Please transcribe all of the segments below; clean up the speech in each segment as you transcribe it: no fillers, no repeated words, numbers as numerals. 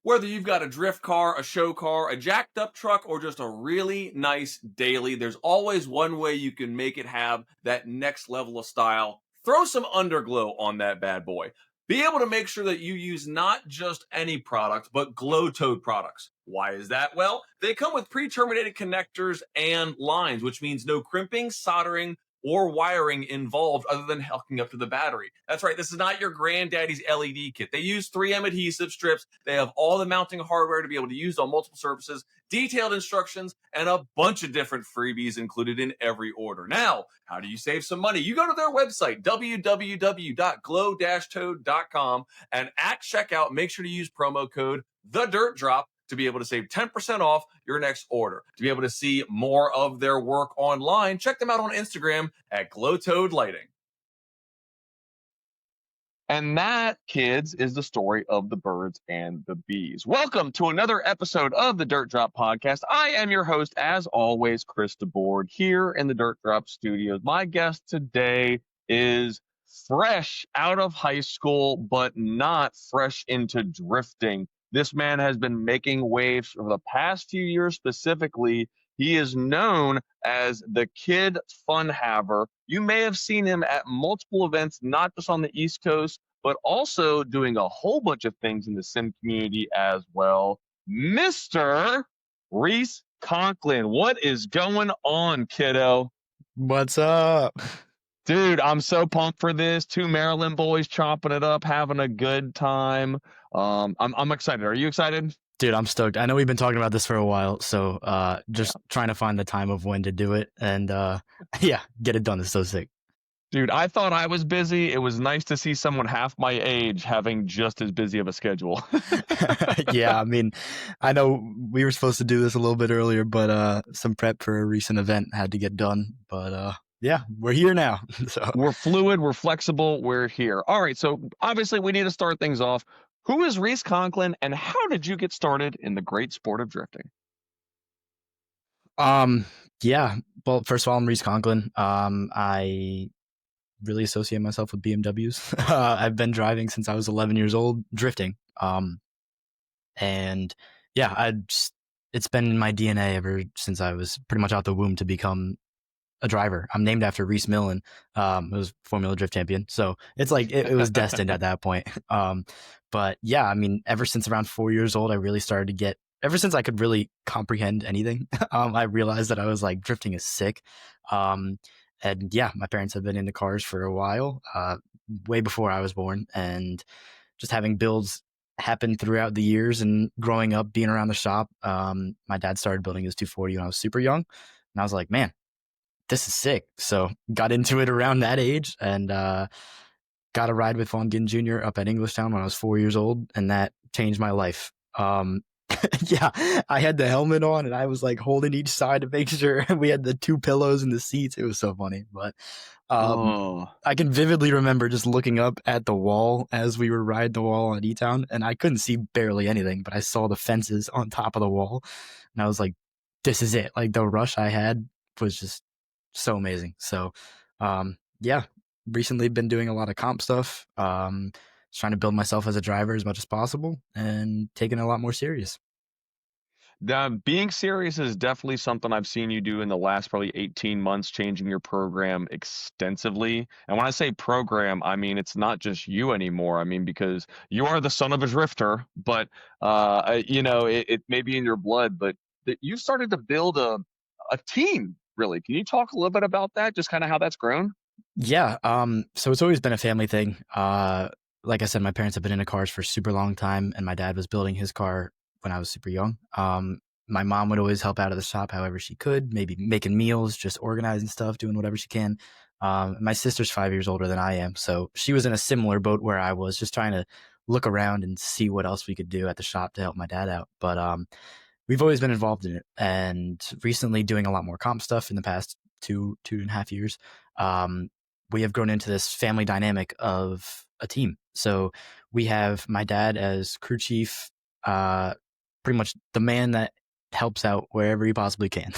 Whether you've got a drift car, a show car, a jacked up truck, or just a really nice daily, there's always one way you can make it have that next level of style. Throw some underglow on that bad boy. Be able to make sure that you use not just any product, but glow towed products. Why is that? Well, they come with pre terminated connectors and lines, which means no crimping, soldering, or wiring involved other than hooking up to the battery. That's right, this is not your granddaddy's LED kit. They use 3M adhesive strips. They have all the mounting hardware to be able to use on multiple surfaces, detailed instructions, and a bunch of different freebies included in every order. Now, how do you save some money? You go to their website, www.glow-toad.com, and at checkout, make sure to use promo code TheDirtDrop to be able to save 10% off your next order. To be able to see more of their work online, check them out on Instagram at Glowtoad Lighting. And that, kids, is the story of the birds and the bees. Welcome to another episode of the Dirt Drop Podcast. I am your host, as always, Chris DeBoard, here in the Dirt Drop Studios. My guest today is fresh out of high school, but not fresh into drifting. This man has been making waves for the past few years specifically. He is known as the Kid Fun Haver. You may have seen him at multiple events, not just on the East Coast, but also doing a whole bunch of things in the sim community as well. Mr. Rhys Conklin, what is going on, kiddo? What's up? Dude, I'm so pumped for this. Two Maryland boys chopping it up, having a good time. I'm excited. Are you excited? Dude, I'm stoked. I know we've been talking about this for a while, so just trying to find the time of when to do it and yeah, get it done. It's so sick. Dude, I thought I was busy. It was nice to see someone half my age having just as busy of a schedule. Yeah, I mean, I know we were supposed to do this a little bit earlier, but some prep for a recent event had to get done. But yeah, we're here now. So we're fluid, we're flexible, we're here. All right, so obviously we need to start things off. Who is Rhys Conklin, and how did you get started in the great sport of drifting? Yeah, well, first of all, I'm Rhys Conklin. I really associate myself with BMWs. I've been driving since I was 11 years old, drifting. And yeah, it's been in my DNA ever since I was pretty much out the womb to become a driver. I'm named after Rhys Millen, who was Formula Drift champion. So it's like it was destined at that point. But yeah, I mean, ever since around 4 years old, I really started to get, ever since I could really comprehend anything, I realized that I was like, drifting is sick. And yeah, my parents have been into cars for a while, way before I was born, and just having builds happen throughout the years and growing up, being around the shop. My dad started building his 240 when I was super young, and I was like, man, this is sick. So got into it around that age and got a ride with Vaughn Ginn Jr. up at Englishtown when I was 4 years old, and that changed my life. Yeah, I had the helmet on and I was like holding each side to make sure we had the two pillows in the seats. It was so funny, but I can vividly remember just looking up at the wall as we were riding the wall on E-Town, and I couldn't see barely anything, but I saw the fences on top of the wall and I was like, this is it. Like the rush I had was just so amazing. So yeah, recently been doing a lot of comp stuff, trying to build myself as a driver as much as possible and taking it a lot more serious. Being serious is definitely something I've seen you do in the last probably 18 months, changing your program extensively. And when I say program, I mean, it's not just you anymore. I mean, because you are the son of a drifter, but, you know, it may be in your blood, but you started to build a team, really. Can you talk a little bit about that? Just kind of how that's grown? Yeah. So it's always been a family thing. Like I said, my parents have been into cars for a super long time, and my dad was building his car when I was super young. My mom would always help out at the shop however she could, maybe making meals, just organizing stuff, doing whatever she can. My sister's 5 years older than I am, so she was in a similar boat where I was, just trying to look around and see what else we could do at the shop to help my dad out. But we've always been involved in it, and recently doing a lot more comp stuff in the past two and a half years. We have grown into this family dynamic of a team. So we have my dad as crew chief, pretty much the man that helps out wherever he possibly can.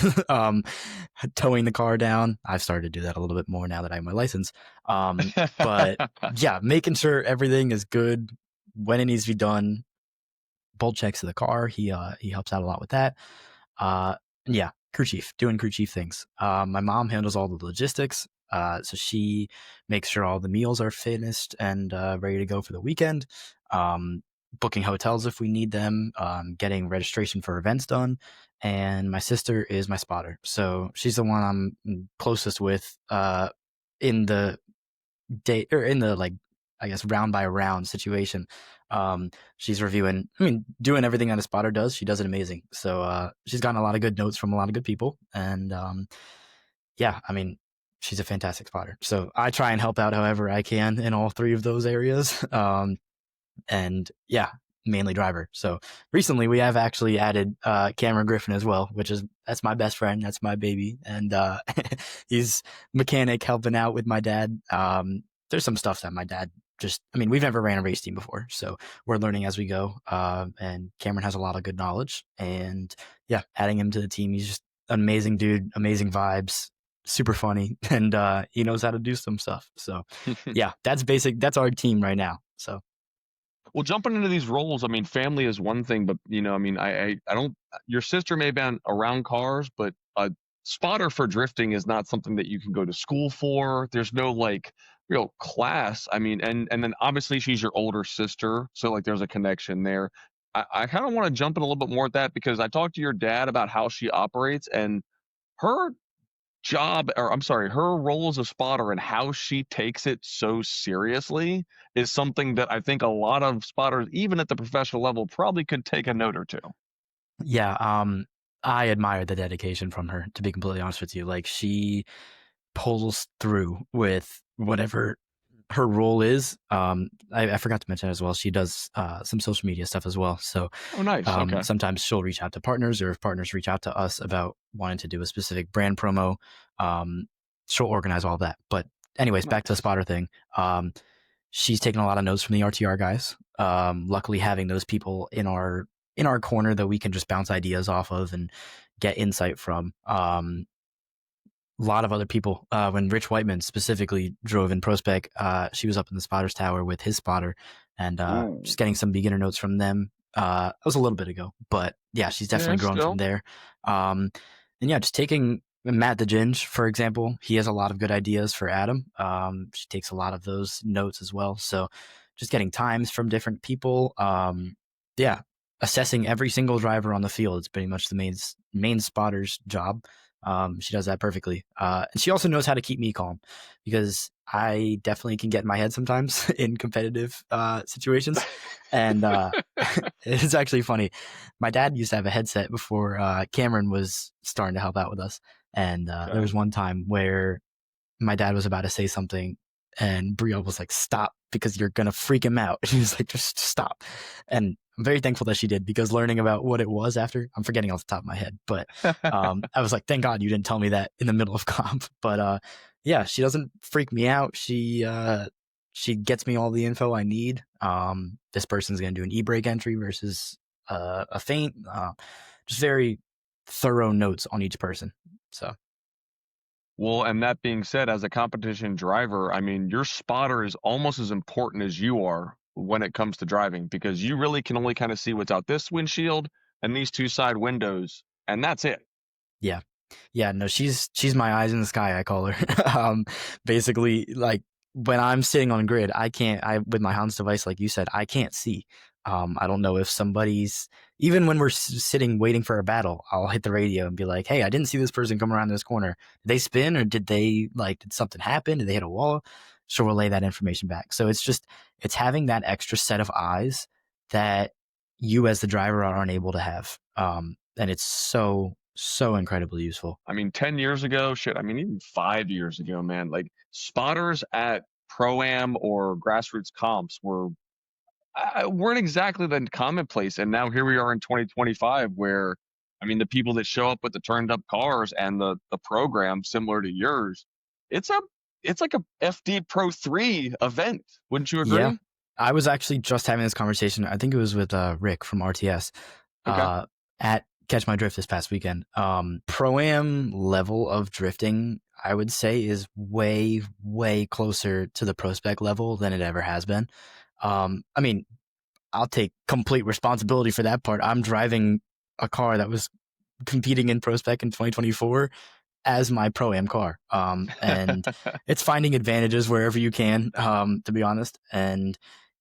Towing the car down. I've started to do that a little bit more now that I have my license. But yeah, making sure everything is good when it needs to be done, bolt checks of the car. He helps out a lot with that. Yeah, crew chief, doing crew chief things. My mom handles all the logistics. So she makes sure all the meals are finished and ready to go for the weekend. Booking hotels if we need them, getting registration for events done. And my sister is my spotter. So she's the one I'm closest with in the day or in the like, I guess, round by round situation. She's reviewing, doing everything that a spotter does. She does it amazing. So she's gotten a lot of good notes from a lot of good people. And yeah, she's a fantastic spotter. So I try and help out however I can in all three of those areas. And yeah, mainly driver. So recently we have actually added Cameron Griffin as well, that's my best friend. That's my baby. And he's mechanic helping out with my dad. There's some stuff that my dad we've never ran a race team before. So we're learning as we go. And Cameron has a lot of good knowledge. And yeah, adding him to the team, he's just an amazing dude, amazing vibes, super funny. And he knows how to do some stuff. So yeah, that's our team right now. So. Well, jumping into these roles, family is one thing, but I don't. Your sister may have been around cars, but a spotter for drifting is not something that you can go to school for. There's no like real class. And then obviously she's your older sister, so like there's a connection there. I kind of want to jump in a little bit more at that because I talked to your dad about how she operates and her her role as a spotter and how she takes it so seriously is something that I think a lot of spotters, even at the professional level, probably could take a note or two. Yeah, I admire the dedication from her, to be completely honest with you. Like, she pulls through with whatever her role is. I forgot to mention as well, she does some social media stuff as well. So oh, nice. Okay. Sometimes she'll reach out to partners, or if partners reach out to us about wanting to do a specific brand promo, she'll organize all that. But anyways, back to the spotter thing. She's taken a lot of notes from the RTR guys. Luckily, having those people in our corner that we can just bounce ideas off of and get insight from. A lot of other people. When Rich Whiteman specifically drove in Prospect, she was up in the spotters tower with his spotter, and just getting some beginner notes from them. It was a little bit ago, but yeah, she's definitely grown from there. And yeah, just taking Matt the Ginge, for example, he has a lot of good ideas for Adam. She takes a lot of those notes as well. So just getting times from different people. Yeah, assessing every single driver on the field is pretty much the main spotter's job. She does that perfectly. And she also knows how to keep me calm, because I definitely can get in my head sometimes in competitive situations. And it's actually funny. My dad used to have a headset before Cameron was starting to help out with us. And there was one time where my dad was about to say something and Brio was like, "Stop, because you're going to freak him out." He was like, "Just stop." And I'm very thankful that she did, because learning about what it was after, I'm forgetting off the top of my head, but I was like, thank God you didn't tell me that in the middle of comp. But yeah, she doesn't freak me out. She gets me all the info I need. This person's going to do an e-brake entry versus a feint. Just very thorough notes on each person. So. Well, and that being said, as a competition driver, your spotter is almost as important as you are when it comes to driving, because you really can only kind of see what's out this windshield and these two side windows, and that's it. Yeah, no, she's my eyes in the sky, I call her. Basically, like, when I'm sitting on grid, with my Hans device, like you said, I can't see. I don't know if somebody's, even when we're sitting waiting for a battle, I'll hit the radio and be like, "Hey, I didn't see this person come around this corner. Did they spin, or did something happen? Did they hit a wall?" She'll relay that information back. So it's having that extra set of eyes that you as the driver aren't able to have. And it's so incredibly useful. 10 years ago, even 5 years ago, man, like, spotters at Pro-Am or grassroots comps weren't exactly the commonplace. And now here we are in 2025, where, the people that show up with the turned up cars and the program similar to yours, it's like a FD Pro 3 event. Wouldn't you agree? Yeah. I was actually just having this conversation. I think it was with Rick from RTS at Catch My Drift this past weekend. Pro-Am level of drifting, I would say, is way, way closer to the Prospect level than it ever has been. I'll take complete responsibility for that part. I'm driving a car that was competing in Pro Spec in 2024 as my Pro-Am car. And it's finding advantages wherever you can, to be honest. And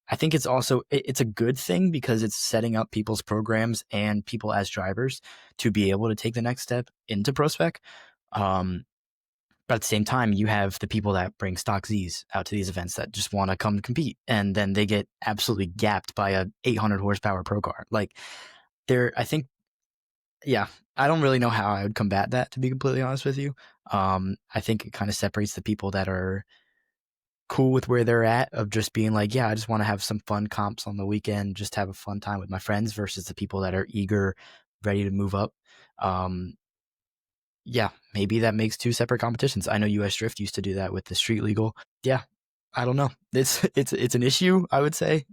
I think it's also, it's a good thing because it's setting up people's programs and people as drivers to be able to take the next step into Pro Spec. But at the same time, you have the people that bring stock Zs out to these events that just want to come compete, and then they get absolutely gapped by a 800 horsepower pro car. Like, I think, yeah, I don't really know how I would combat that, to be completely honest with you. I think it kind of separates the people that are cool with where they're at, of just being like, yeah, I just want to have some fun comps on the weekend, just have a fun time with my friends, versus the people that are eager, ready to move up. Yeah, maybe that makes two separate competitions. I know US Drift used to do that with the street legal. Yeah, I don't know. It's an issue, I would say,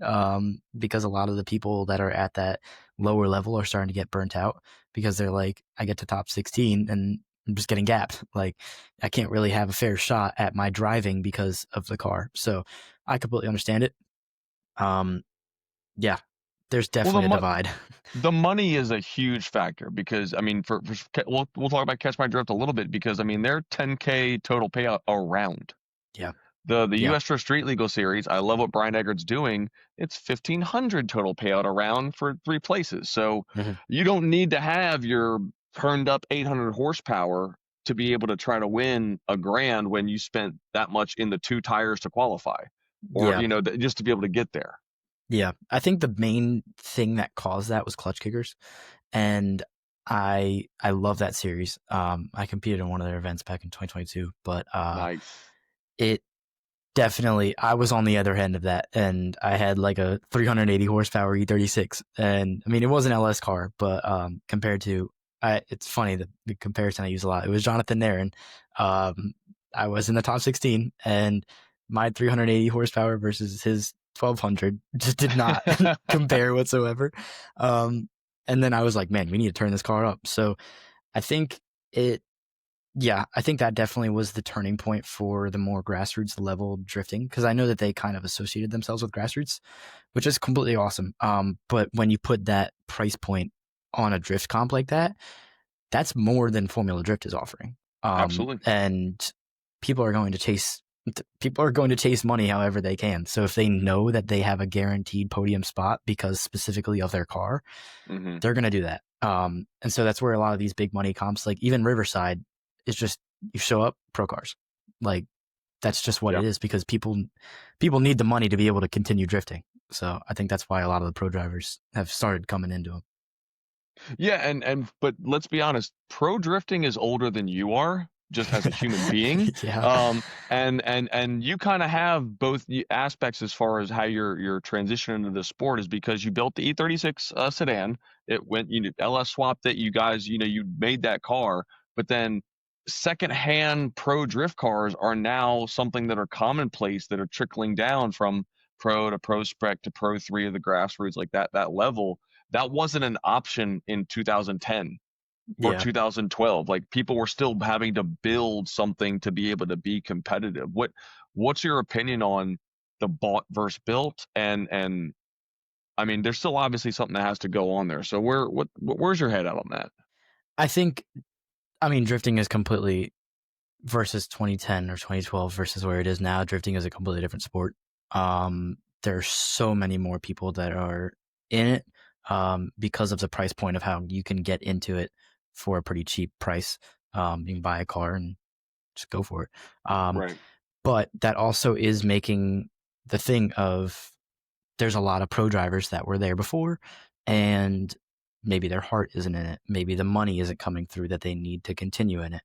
because a lot of the people that are at that lower level are starting to get burnt out, because they're like, I get to top 16 and I'm just getting gapped. Like, I can't really have a fair shot at my driving because of the car. So I completely understand it. Yeah, there's definitely a divide. The money is a huge factor because, I mean, we'll talk about Catch My Drift a little bit, because I mean, they're 10K total payout around. Yeah. The Yeah. US Drift Street Legal Series, I love what Brian Eggers doing. It's 1,500 total payout around for 3 places. So you don't need to have your turned up 800 horsepower to be able to try to win a grand when you spent that much in the 2 tires to qualify, or Yeah. you know, just to be able to get there. Yeah, I think the main thing that caused that was clutch kickers, and I love that series. I competed in one of their events back in 2022, but Nice. it definitely, I was on the other end of that, and I had like a 380 horsepower E36, and I mean, it was an LS car, but compared to, it's funny, the comparison I use a lot. It was Jonathan Nairn. I was in the top 16, and my 380 horsepower versus his 1200 just did not compare whatsoever. And then I was like, man, we need to turn this car up. So I think I think that definitely was the turning point for the more grassroots level drifting, because I know that they kind of associated themselves with grassroots, which is completely awesome. But when you put that price point on a drift comp like that, that's more than Formula Drift is offering. Absolutely. And people are going to chase money however they can. So if they know that they have a guaranteed podium spot because specifically of their car, they're going to do that. And so that's where a lot of these big money comps, like even Riverside, is just, you show up, pro cars. Like, that's just what it is, because people need the money to be able to continue drifting. So I think that's why a lot of the pro drivers have started coming into them. Yeah, but let's be honest, pro drifting is older than you are, just as a human being. Yeah. And you kind of have both aspects as far as how you're transitioning into the sport, is because you built the E36 sedan. It went, LS swapped it. You guys, you made that car, but then secondhand pro drift cars are now something that are commonplace, that are trickling down from pro to pro spec to pro 3 of the grassroots, like that level. That wasn't an option in 2010 or 2012. Like, people were still having to build something to be able to be competitive. What's your opinion on the bought versus built? And I mean, there's still obviously something that has to go on there. So where's your head at on that? I think, I mean, drifting is completely, versus 2010 or 2012 versus where it is now, drifting is a completely different sport. There's so many more people that are in it, because of the price point of how you can get into it for a pretty cheap price. You can buy a car and just go for it. Right. But that also is making the thing of, there's a lot of pro drivers that were there before, and maybe their heart isn't in it. Maybe the money isn't coming through that they need to continue in it.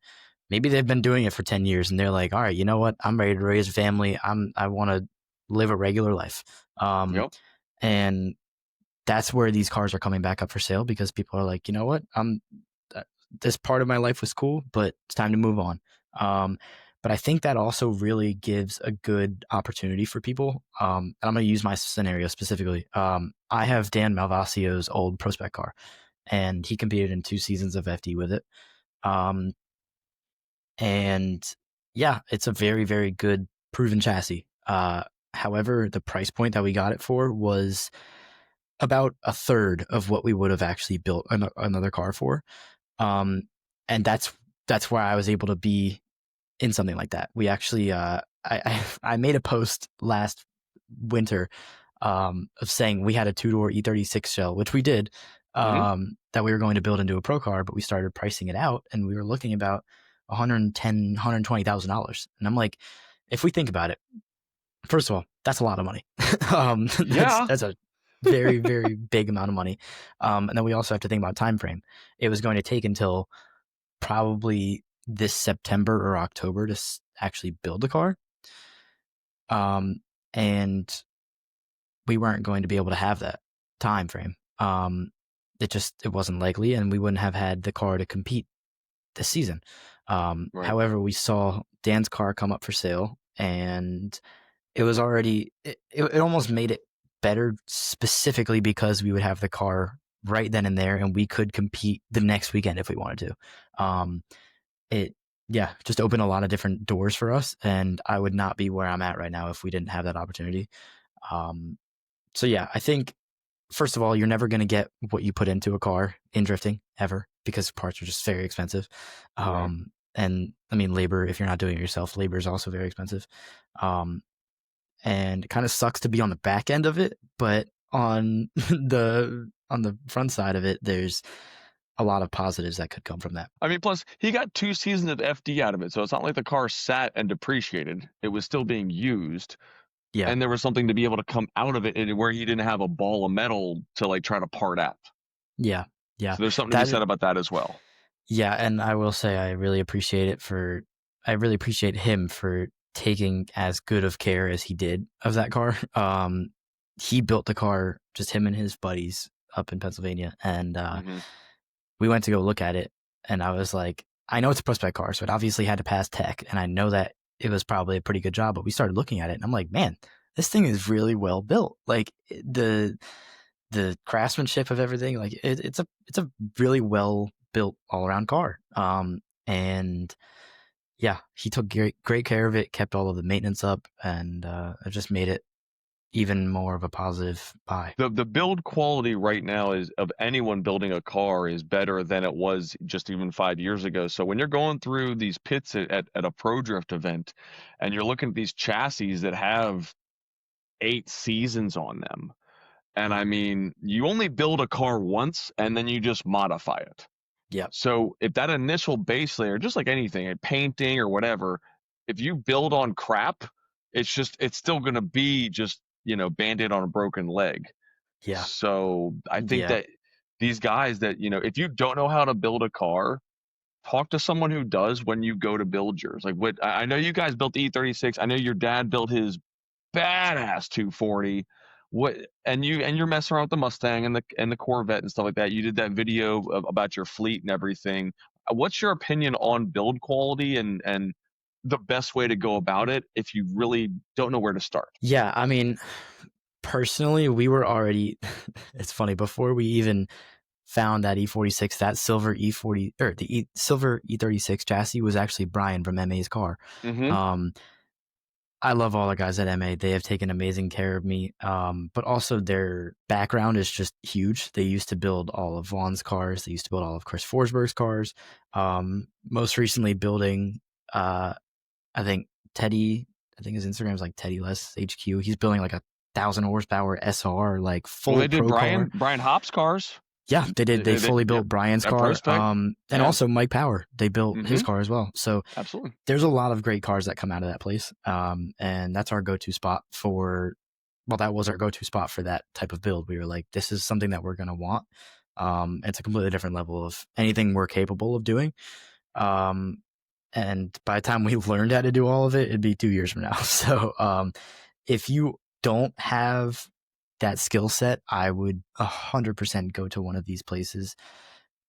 Maybe they've been doing it for 10 years and they're like, all right, you know what? I'm ready to raise a family. I want to live a regular life. And that's where these cars are coming back up for sale, because people are like, you know what? This part of my life was cool, but it's time to move on. But I think that also really gives a good opportunity for people. And I'm going to use my scenario specifically. I have Dan Malvasio's old Pro Spec car, and he competed in 2 seasons of FD with it. And yeah, it's a very, very good proven chassis. However, the price point that we got it for was about a third of what we would have actually built another car for. And that's why I was able to be in something like that. We actually, I made a post last winter of saying we had a 2-door E36 shell, which we did, that we were going to build into a pro car, but we started pricing it out and we were looking about $120,000. And I'm like, if we think about it, first of all, that's a lot of money. That's a very, very big amount of money. And then we also have to think about time frame. It was going to take until probably this September or October to actually build the car. And we weren't going to be able to have that time frame. It wasn't likely, and we wouldn't have had the car to compete this season. Right. However, we saw Dan's car come up for sale, and it was already, it almost made it better specifically because we would have the car right then and there, and we could compete the next weekend if we wanted to. It just opened a lot of different doors for us, and I would not be where I'm at right now if we didn't have that opportunity. So yeah, I think first of all, you're never going to get what you put into a car in drifting ever because parts are just very expensive. Right. And I mean, labor, if you're not doing it yourself, labor is also very expensive. And it kind of sucks to be on the back end of it, but on the front side of it, there's a lot of positives that could come from that. I mean, plus he got 2 seasons of FD out of it, so it's not like the car sat and depreciated. It was still being used. Yeah. And there was something to be able to come out of it where he didn't have a ball of metal to like try to part out. Yeah. Yeah. So there's something to be said about that as well. Yeah. And I will say, I really appreciate him for taking as good of care as he did of that car. He built the car, just him and his buddies up in Pennsylvania. And, we went to go look at it, and I was like, I know it's a prospect car, so it obviously had to pass tech, and I know that it was probably a pretty good job, but we started looking at it, and I'm like, man, this thing is really well built. Like the craftsmanship of everything, like it's a really well built all around car. And yeah, he took great care of it, kept all of the maintenance up, and it just made it even more of a positive buy. The build quality right now is of anyone building a car is better than it was just even 5 years ago. So when you're going through these pits at a pro drift event and you're looking at these chassis that have 8 seasons on them, and I mean, you only build a car once and then you just modify it. Yeah. So if that initial base layer, just like anything, a painting or whatever, if you build on crap, it's still going to be just, Band-Aid on a broken leg. Yeah. So I think that these guys that, if you don't know how to build a car, talk to someone who does when you go to build yours. Like I know you guys built the E36. I know your dad built his badass 240. And you're messing around with the Mustang and the Corvette and stuff like that. You did that video about your fleet and everything. What's your opinion on build quality and the best way to go about it if you really don't know where to start? Yeah, I mean, personally, we were already, it's funny, before we even found that E46, that silver E40 or the silver E36 chassis was actually Brian from MA's car. I love all the guys at MA. They have taken amazing care of me. But also their background is just huge. They used to build all of Vaughn's cars. They used to build all of Chris Forsberg's cars. Most recently building, I think his Instagram is like Teddy Less HQ. He's building like 1,000 horsepower SR, like full. Well, they did pro Brian Hopp's cars. Yeah, they did. They fully built Brian's car. And also Mike Power. They built his car as well. So absolutely, there's a lot of great cars that come out of that place. And that's our go-to spot that was our go-to spot for that type of build. We were like, this is something that we're going to want. It's a completely different level of anything we're capable of doing. And by the time we learned how to do all of it, it'd be 2 years from now. So if you don't have that skill set, I would 100% go to one of these places,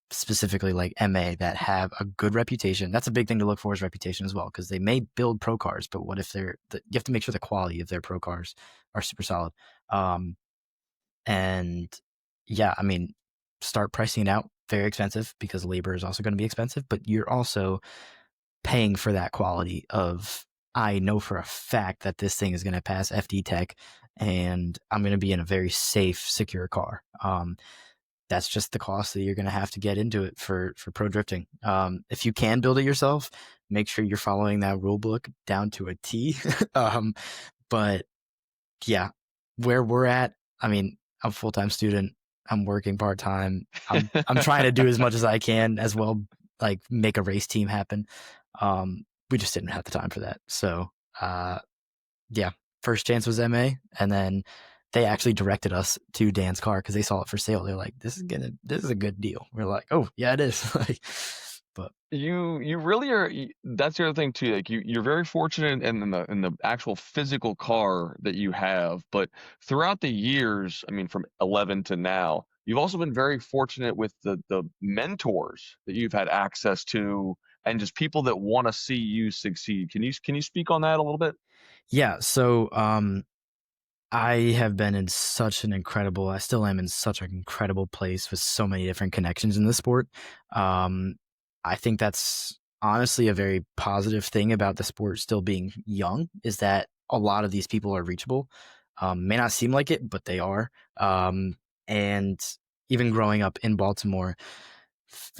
specifically like MA, that have a good reputation. That's a big thing to look for, is reputation as well, because they may build pro cars, but what if you have to make sure the quality of their pro cars are super solid. And yeah, I mean, start pricing it out. Very expensive because labor is also going to be expensive, but you're also paying for that quality of, I know for a fact that this thing is going to pass FD Tech and I'm going to be in a very safe, secure car. That's just the cost that you're going to have to get into it for pro drifting. If you can build it yourself, make sure you're following that rule book down to a T. But yeah, where we're at, I mean, I'm a full-time student. I'm working part-time. I'm trying to do as much as I can as well, like make a race team happen. We just didn't have the time for that. So, yeah, first chance was MA, and then they actually directed us to Dan's car because they saw it for sale. They're like, this is a good deal. We're like, oh yeah, it is. Like, but you really are. That's the other thing too. Like you're very fortunate in the actual physical car that you have, but throughout the years, I mean, from 11 to now, you've also been very fortunate with the mentors that you've had access to, and just people that want to see you succeed. Can you speak on that a little bit? yeah, so I have been in such an incredible, I still am in such an incredible place with so many different connections in the sport. I think that's honestly a very positive thing about the sport still being young, is that a lot of these people are reachable. May not seem like it, but they are. And even growing up in Baltimore,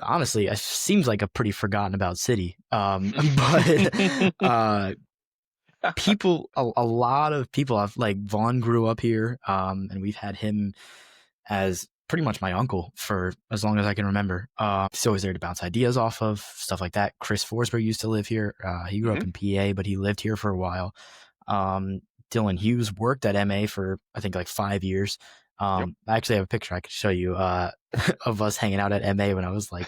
honestly, it seems like a pretty forgotten about city. But people, a lot of people have, like, Vaughn grew up here, and we've had him as pretty much my uncle for as long as I can remember. He's always there to bounce ideas off of, stuff like that. Chris Forsberg used to live here. He grew up in PA, but he lived here for a while. Dylan Hughes worked at MA for, I think, like 5 years. I actually have a picture I could show you of us hanging out at MA when I was like,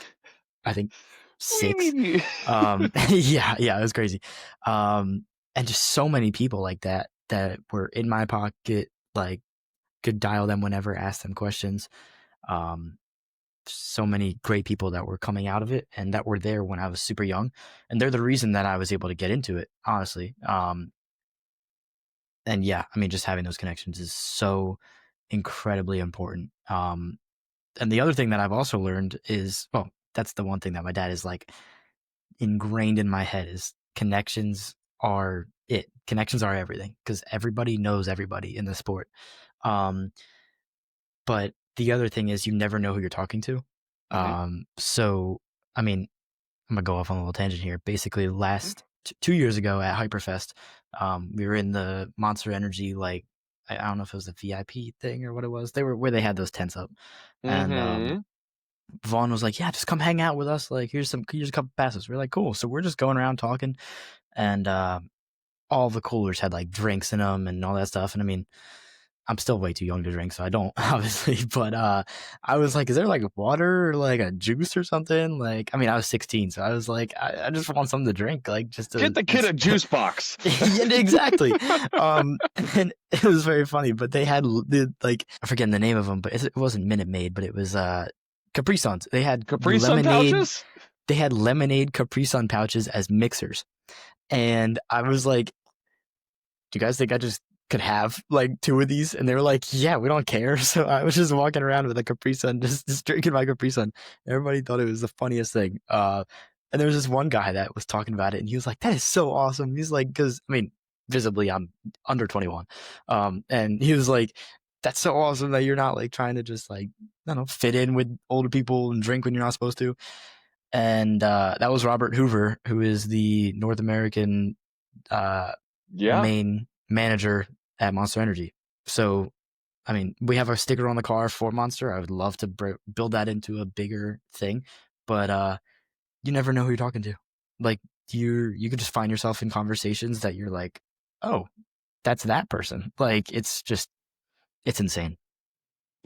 I think 6. Yeah, it was crazy. And just so many people like that were in my pocket, like could dial them whenever, ask them questions. So many great people that were coming out of it and that were there when I was super young, and they're the reason that I was able to get into it, honestly. And yeah, I mean, just having those connections is so incredibly important. And the other thing that I've also learned is, well, that's the one thing that my dad is like ingrained in my head, is connections are it. Connections are everything, because everybody knows everybody in the sport. But the other thing is you never know who you're talking to. So, I mean, I'm gonna go off on a little tangent here. Basically, last 2 years ago at Hyperfest, we were in the Monster Energy, like, I don't know if it was a VIP thing or what it was. They were where they had those tents up, and Vaughn was like, "Yeah, just come hang out with us. Like, here's a couple passes." We're like, "Cool." So we're just going around talking, and all the coolers had like drinks in them and all that stuff. And I mean, I'm still way too young to drink, so I don't, obviously. But I was like, "Is there like water or like a juice or something?" Like, I mean, I was 16, so I was like, I just want something to drink, like just to Get the kid a juice box. Yeah, exactly. And it was very funny. But they had like, I'm forgetting the name of them, but it wasn't Minute Maid, but it was Capri Suns. They had Capri Sun pouches? They had lemonade Capri Sun pouches as mixers, and I was like, "Do you guys think I just could have like 2 of these?" And they were like, "Yeah, we don't care." So I was just walking around with a Capri Sun, just drinking my Capri Sun. Everybody thought it was the funniest thing. And there was this one guy that was talking about it, and he was like, "That is so awesome." He's like, because I mean, visibly I'm under 21, and he was like, "That's so awesome that you're not like trying to just like, I don't know, fit in with older people and drink when you're not supposed to." And that was Robert Hoover, who is the North American main manager at Monster Energy. So, I mean, we have a sticker on the car for Monster. I would love to build that into a bigger thing, but you never know who you're talking to. Like, you could just find yourself in conversations that you're like, "Oh, that's that person." Like, it's insane.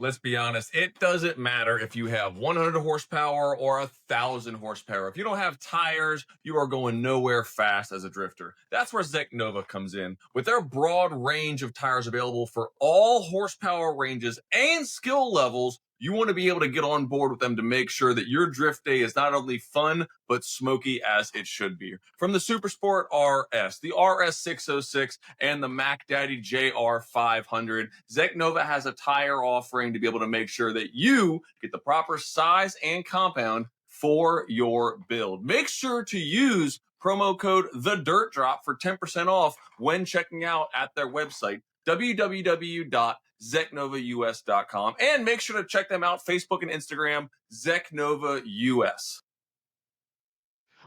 Let's be honest, it doesn't matter if you have 100 horsepower or 1,000 horsepower. If you don't have tires, you are going nowhere fast as a drifter. That's where Zek Nova comes in. With their broad range of tires available for all horsepower ranges and skill levels, you want to be able to get on board with them to make sure that your drift day is not only fun, but smoky as it should be. From the Supersport RS, the RS 606, and the Mac Daddy JR 500, Zek Nova has a tire offering to be able to make sure that you get the proper size and compound for your build. Make sure to use promo code TheDirtDrop for 10% off when checking out at their website, www.zeknovaus.com. And make sure to check them out, Facebook and Instagram, ZekNovaUS.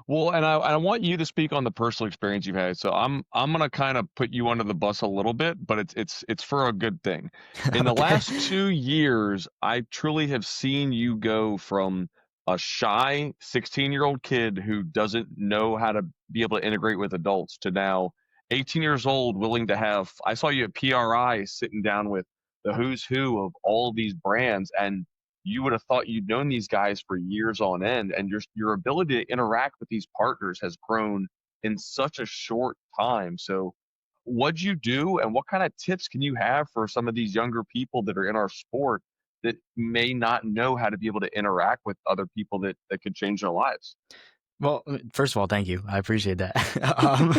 Well, and I want you to speak on the personal experience you've had. So I'm gonna kind of put you under the bus a little bit, but it's for a good thing. In the Okay. last 2 years, I truly have seen you go from a shy 16-year-old kid who doesn't know how to be able to integrate with adults to now 18 years old, willing to have. I saw you at PRI sitting down with the who's who of all these brands, and you would have thought you'd known these guys for years on end, and your ability to interact with these partners has grown in such a short time. So what'd you do, and what kind of tips can you have for some of these younger people that are in our sport that may not know how to be able to interact with other people that could change their lives? Well, first of all, thank you. I appreciate that. um,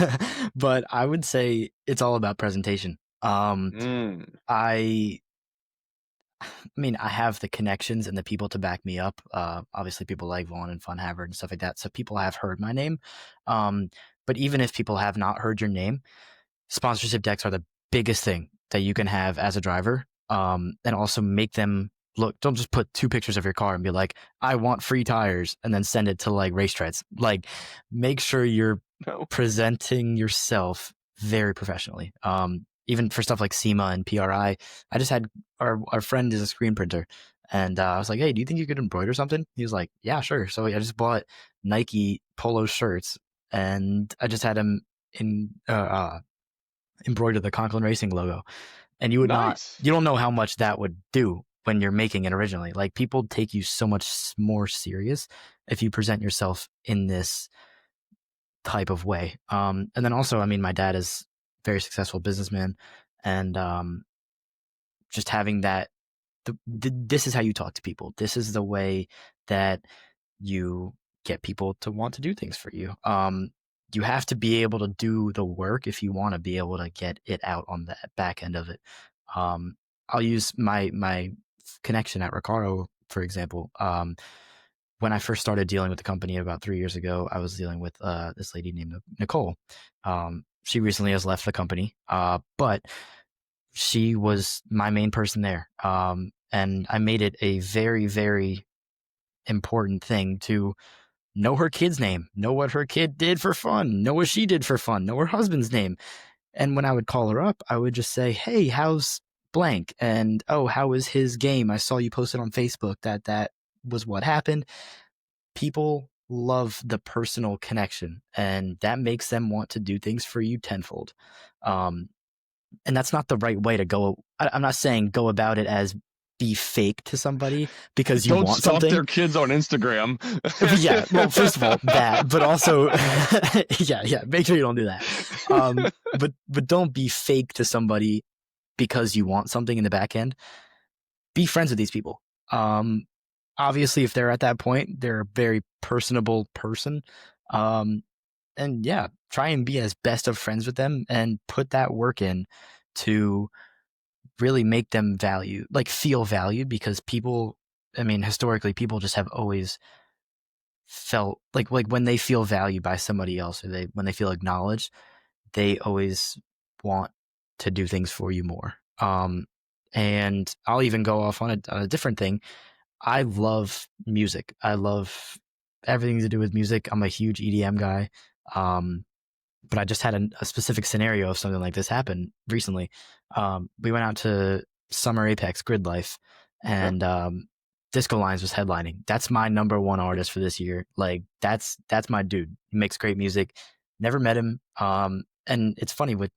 but I would say it's all about presentation. Mm, I mean, I have the connections and the people to back me up. Obviously, people like Vaughn and Fun Havard and stuff like that. So people have heard my name. Um, but even if people have not heard your name, sponsorship decks are the biggest thing that you can have as a driver. And also make them look. Don't just put 2 pictures of your car and be like, "I want free tires," and then send it to like race treads. Like, make sure you're no. presenting yourself very professionally. Even for stuff like SEMA and PRI, I just had our friend is a screen printer, and I was like, "Hey, do you think you could embroider something?" He was like, "Yeah, sure." So I just bought Nike polo shirts, and I just had him in embroider the Conklin Racing logo. And you Nice. don't know how much that would do when you're making it originally. Like, people take you so much more serious if you present yourself in this type of way. And then also, I mean, my dad is a very successful businessman, and just having that, this is how you talk to people. This is the way that you get people to want to do things for you. You have to be able to do the work if you want to be able to get it out on the back end of it. I'll use my connection at Recaro, for example. When I first started dealing with the company about 3 years ago, I was dealing with this lady named Nicole. She recently has left the company, but she was my main person there. And I made it a very, very important thing to know her kid's name, know what her kid did for fun, know what she did for fun, know her husband's name. And when I would call her up, I would just say, "Hey, how's blank?" And, "Oh, how was his game? I saw you posted on Facebook that was what happened." People love the personal connection, and that makes them want to do things for you tenfold. And that's not the right way to go. I'm not saying go about it as be fake to somebody because you Don't want stalk something. their kids on Instagram. Yeah, well, first of all, that, but also, yeah, make sure you don't do that. But don't be fake to somebody because you want something in the back end. Be friends with these people. Obviously, if they're at that point, they're a very personable person. And yeah, try and be as best of friends with them and put that work in to really make them feel valued, because people, I mean, historically, people just have always felt like when they feel valued by somebody else, or when they feel acknowledged, they always want to do things for you more. And I'll even go off on a different thing. I love music. I love everything to do with music. I'm a huge EDM guy. But I just had a specific scenario of something like this happen recently. We went out to Summer Apex Grid Life, and Disco Lines was headlining. That's my number one artist for this year. Like, that's my dude. He makes great music. Never met him. And it's funny with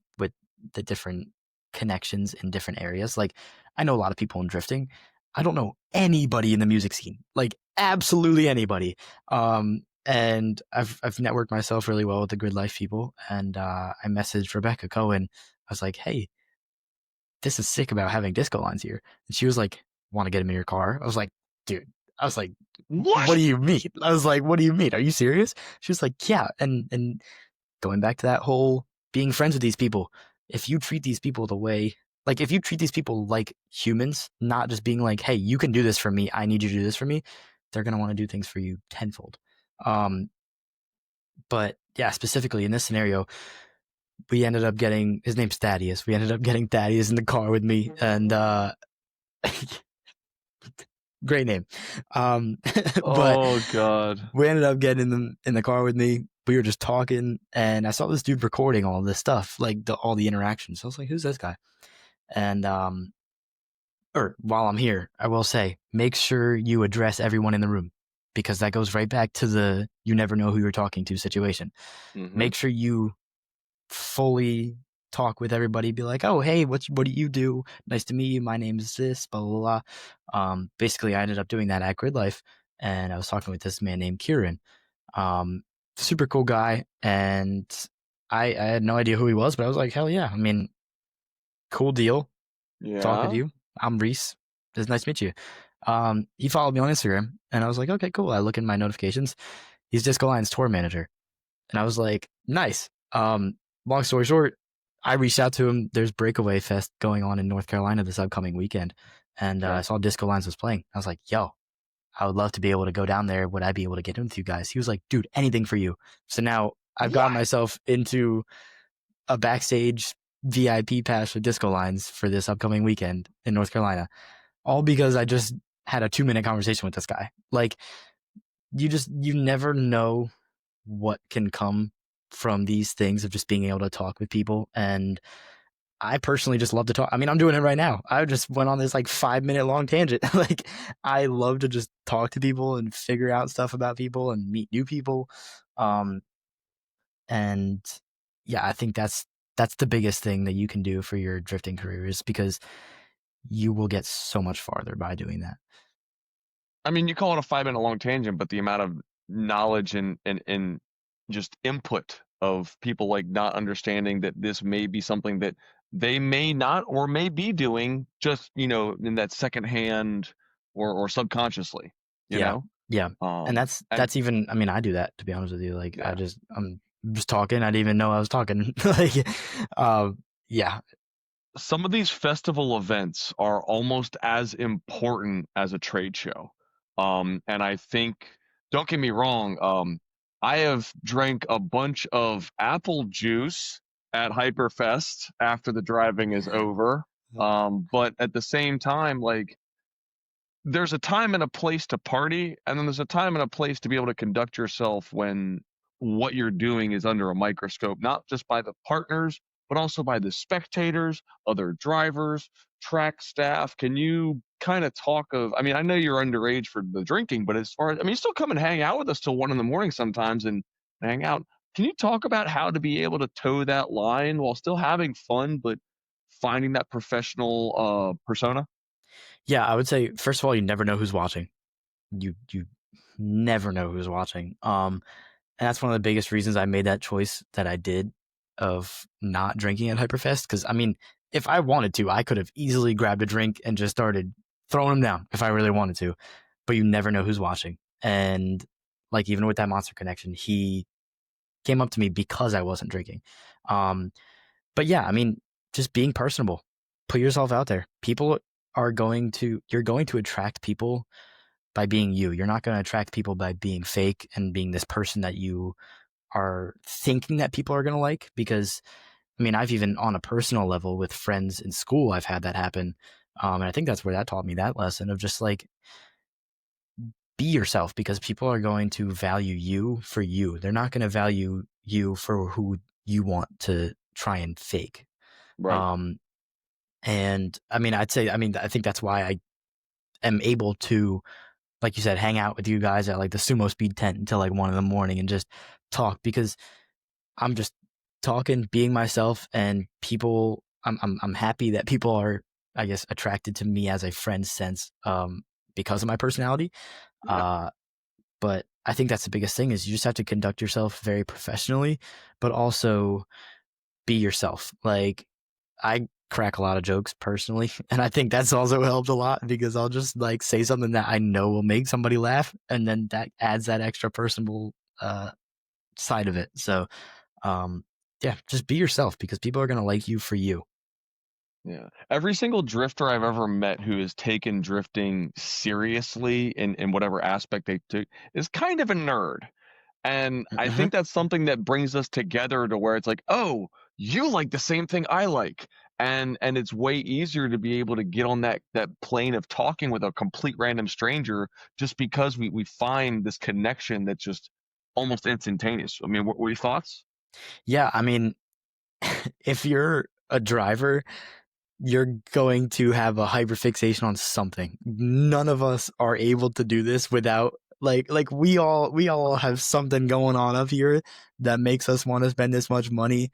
the different connections in different areas. Like, I know a lot of people in drifting. I don't know anybody in the music scene. Like, absolutely anybody. And I've networked myself really well with the Grid Life people. And I messaged Rebecca Cohen. I was like, "Hey, this is sick about having Disco Lines here." And she was like, "Want to get him in your car?" I was like, "Dude," I was like, "What do you mean?" I was like, "What do you mean? Are you serious?" She was like, "Yeah." And going back to that whole being friends with these people, if you treat these people if you treat these people like humans, not just being like, "Hey, you can do this for me. I need you to do this for me," they're going to want to do things for you tenfold. But yeah, specifically in this scenario, we ended up getting, his name's Thaddeus. We ended up getting Thaddeus in the car with me, and great name. But Oh God. we ended up getting in the car with me. We were just talking, and I saw this dude recording all this stuff, like all the interactions. I was like, "Who's this guy?" And or while I'm here, I will say, make sure you address everyone in the room, because that goes right back to the you never know who you're talking to situation. Mm-hmm. Make sure you fully talk with everybody. Be like, "Oh, hey, what do you do? Nice to meet you. My name is this." Blah blah blah. Basically, I ended up doing that at Grid Life, and I was talking with this man named Kieran. Super cool guy, and I had no idea who he was, but I was like, hell yeah. I mean, cool deal. Yeah. Talk with you. I'm Rhys. It's nice to meet you. He followed me on Instagram, and I was like, okay, cool. I look in my notifications. He's Disco Lions tour manager. And I was like, nice. Long story short, I reached out to him. There's Breakaway Fest going on in North Carolina this upcoming weekend. And I saw Disco Lions was playing. I was like, yo, I would love to be able to go down there. Would I be able to get in with you guys? He was like, dude, anything for you. So now I've gotten myself into a backstage VIP pass for Disco Lines for this upcoming weekend in North Carolina, all because I just had a 2-minute conversation with this guy. Like, you never know what can come from these things of just being able to talk with people. And I personally just love to talk. I mean, I'm doing it right now. I just went on this like 5-minute long tangent. Like, I love to just talk to people and figure out stuff about people and meet new people. And yeah, I think that's the biggest thing that you can do for your drifting career, is because you will get so much farther by doing that. I mean, you call it a 5-minute long tangent, but the amount of knowledge and just input of people like not understanding that this may be something that they may not or may be doing just, in that secondhand or subconsciously, you know? Yeah. And that's even, I mean, I do that, to be honest with you. Like, I'm just talking. I didn't even know I was talking. Like, yeah. Some of these festival events are almost as important as a trade show. And I think, don't get me wrong, I have drank a bunch of apple juice at Hyperfest after the driving is over. But at the same time, like, there's a time and a place to party, and then there's a time and a place to be able to conduct yourself when what you're doing is under a microscope, not just by the partners, but also by the spectators, other drivers, track staff. Can you kind of talk of, I mean, I know you're underage for the drinking, but as far as, I mean, you still come and hang out with us till 1 a.m. sometimes and hang out. Can you talk about how to be able to toe that line while still having fun, but finding that professional persona? Yeah, I would say, first of all, you never know who's watching. You never know who's watching. And that's one of the biggest reasons I made that choice that I did of not drinking at Hyperfest. Because, I mean, if I wanted to, I could have easily grabbed a drink and just started throwing them down if I really wanted to. But you never know who's watching. And like, even with that Monster Connection, he came up to me because I wasn't drinking. But yeah, I mean, just being personable, put yourself out there. You're going to attract people by being you. You're not going to attract people by being fake and being this person that you are thinking that people are going to like. Because, I mean, I've even on a personal level with friends in school, I've had that happen. And I think that's where that taught me that lesson of just like, be yourself, because people are going to value you for you. They're not going to value you for who you want to try and fake. Right. And I mean, I think that's why I am able to, like you said, hang out with you guys at like the sumo speed tent until like 1 a.m. and just talk, because I'm just talking, being myself, and people, I'm happy that people are, I guess, attracted to me as a friend sense, because of my personality. Yeah. But I think that's the biggest thing, is you just have to conduct yourself very professionally, but also be yourself. Like, I crack a lot of jokes personally, and I think that's also helped a lot, because I'll just like say something that I know will make somebody laugh, and then that adds that extra personable side of it. So yeah, just be yourself, because people are going to like you for you. Yeah. Every single drifter I've ever met who has taken drifting seriously in whatever aspect they took is kind of a nerd. And I think that's something that brings us together to where it's like, oh, you like the same thing I like. And it's way easier to be able to get on that plane of talking with a complete random stranger just because we find this connection that's just almost instantaneous. I mean, what were your thoughts? Yeah, I mean, if you're a driver, you're going to have a hyperfixation on something. None of us are able to do this without like we all have something going on up here that makes us want to spend this much money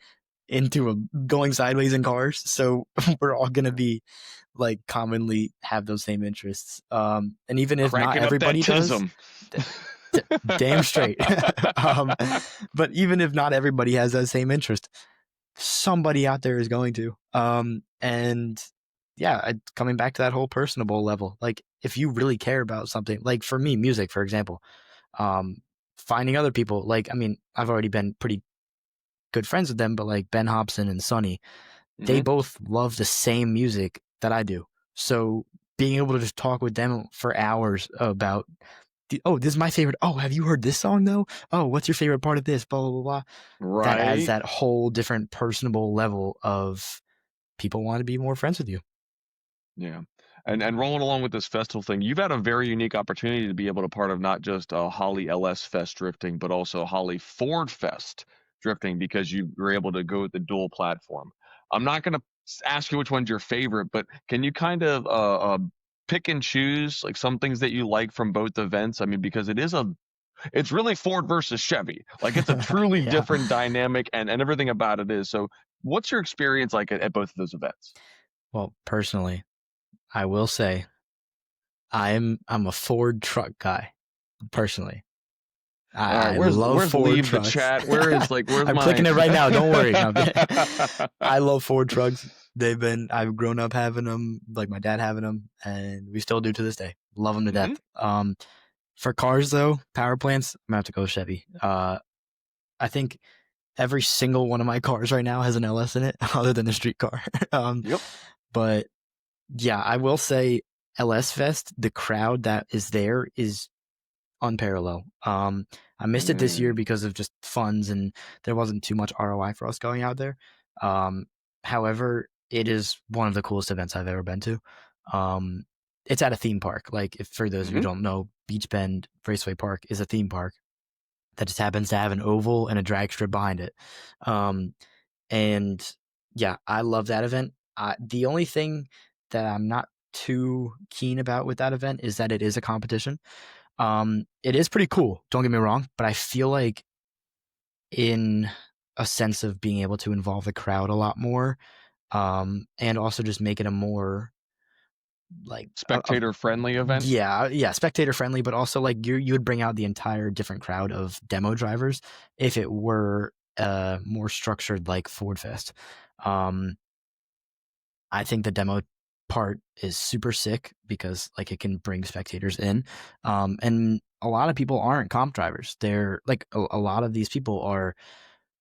into going sideways in cars. So we're all going to be like commonly have those same interests. And even if not Cranking up that everybody does, tism. damn straight. But even if not everybody has that same interest, somebody out there is going to. And yeah, coming back to that whole personable level, like if you really care about something, like for me, music, for example, finding other people, like, I mean, I've already been pretty good friends with them, but like Ben Hobson and Sonny, they both love the same music that I do. So being able to just talk with them for hours about, oh, this is my favorite. Oh, have you heard this song though? Oh, what's your favorite part of this? Blah, blah, blah, blah. Right. That adds that whole different personable level of people want to be more friends with you. Yeah. And rolling along with this festival thing, you've had a very unique opportunity to be able to part of not just Holly LS Fest drifting, but also Holly Ford Fest drifting, because you were able to go with the dual platform. I'm not going to ask you which one's your favorite, but can you kind of pick and choose like some things that you like from both events? I mean, because it's really Ford versus Chevy. Like it's a truly Yeah. different dynamic, and everything about it is. So what's your experience like at both of those events? Well, personally, I will say I'm a Ford truck guy. Personally, All right, I where's love Ford leave trucks. the chat? Where's I'm clicking it right now. Don't worry. No, I love Ford trucks. I've grown up having them, like my dad having them, and we still do to this day. Love them to death. For cars though, power plants, I'm gonna have to go Chevy. I think every single one of my cars right now has an LS in it, other than the street car. Yep. But yeah, I will say LS Fest, the crowd that is there is unparalleled. I missed it this year because of just funds and there wasn't too much ROI for us going out there. However, it is one of the coolest events I've ever been to. It's at a theme park. Like, if for those of you who don't know, Beach Bend Raceway Park is a theme park that just happens to have an oval and a drag strip behind it. And yeah, I love that event. The only thing that I'm not too keen about with that event is that it is a competition. It is pretty cool, don't get me wrong, but I feel like in a sense of being able to involve the crowd a lot more, and also just make it a more like spectator friendly event. Yeah, spectator friendly, but also like you would bring out the entire different crowd of demo drivers if it were more structured like Ford Fest. I think the demo part is super sick because like it can bring spectators in, and a lot of people aren't comp drivers. They're like a lot of these people are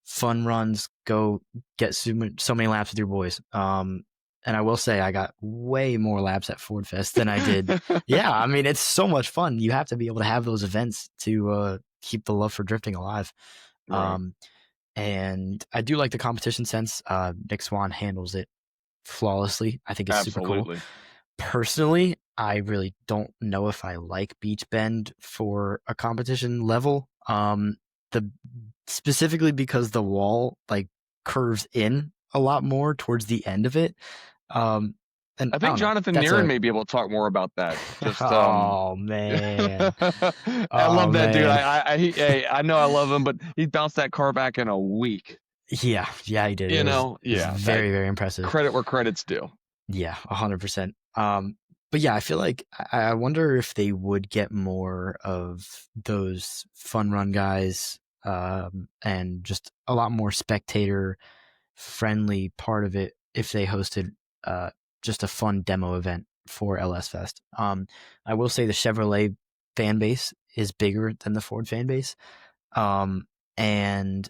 fun runs, go get so many laps with your boys. And I will say I got way more laps at Ford Fest than I did. Yeah, I mean, it's so much fun. You have to be able to have those events to keep the love for drifting alive. Right. And I do like the competition sense. Nick Swan handles it flawlessly. I think it's super cool. Personally, I really don't know if I like Beach Bend for a competition level. Specifically because the wall like curves in a lot more towards the end of it. And I think Jonathan Nearen may be able to talk more about that. Just, oh man, I love that dude. I know I love him, but he bounced that car back in a week. Yeah, he did. You know, very, very impressive. Credit where credit's due. Yeah, 100%. But yeah, I feel like I wonder if they would get more of those fun run guys, and just a lot more spectator friendly part of it if they hosted just a fun demo event for LS Fest. I will say the Chevrolet fan base is bigger than the Ford fan base, and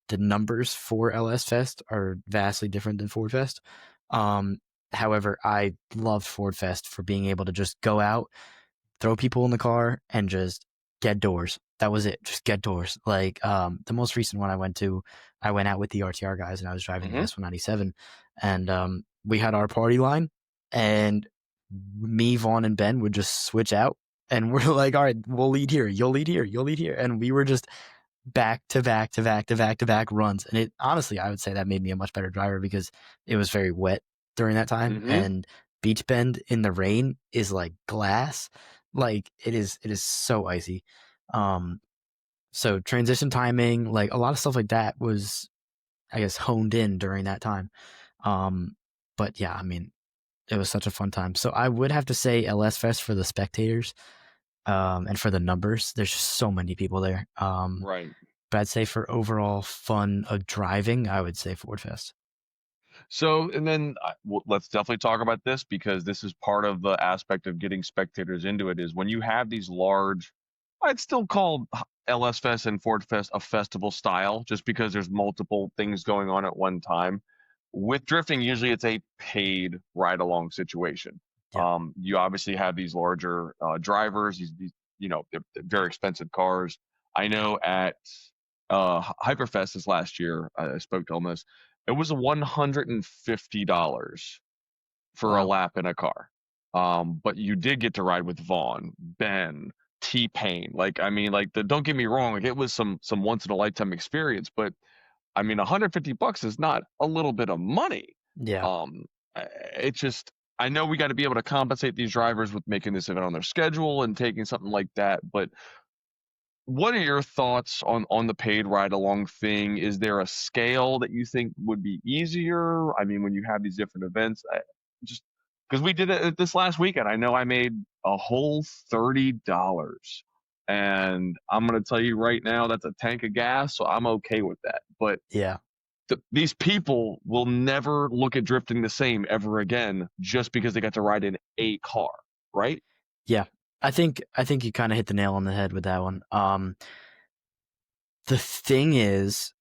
the numbers for LS Fest are vastly different than Ford Fest. However, I loved Ford Fest for being able to just go out, throw people in the car, and just get doors. That was it. Just get doors. Like the most recent one I went to, I went out with the RTR guys and I was driving the Mhm. S197, and we had our party line, and me, Vaughn, and Ben would just switch out, and we're like, all right, we'll lead here, you'll lead here, you'll lead here, and we were just back to back to back to back to back runs. And it honestly, I would say that made me a much better driver because it was very wet during that time, Mhm. and Beach Bend in the rain is like glass, like it is so icy. So transition timing, like a lot of stuff like that was, I guess, honed in during that time. But yeah, I mean, it was such a fun time. So I would have to say LS Fest for the spectators, and for the numbers. There's just so many people there. Right. But I'd say for overall fun of driving, I would say Ford Fest. So, and then let's definitely talk about this because this is part of the aspect of getting spectators into it is when you have these large, I'd still call LS Fest and Ford Fest a festival style just because there's multiple things going on at one time. With drifting, usually it's a paid ride along situation. Yeah. You obviously have these larger drivers, these they're very expensive cars. I know at Hyperfest this last year, I spoke to almost it was $150 for a Wow. lap in a car. But you did get to ride with Vaughn, Ben, T-Pain. Like, I mean, like don't get me wrong, like it was some once in a lifetime experience, but I mean, $150 is not a little bit of money. Yeah. It's just I know we got to be able to compensate these drivers with making this event on their schedule and taking something like that, but what are your thoughts on the paid ride along thing? Is there a scale that you think would be easier? I mean, when you have these different events, just because we did it this last weekend, I know I made a whole $30, and I'm gonna tell you right now that's a tank of gas, so I'm okay with that. But Yeah. these people will never look at drifting the same ever again just because they got to ride in a car, right? Yeah. I think you kind of hit the nail on the head with that one. The thing is,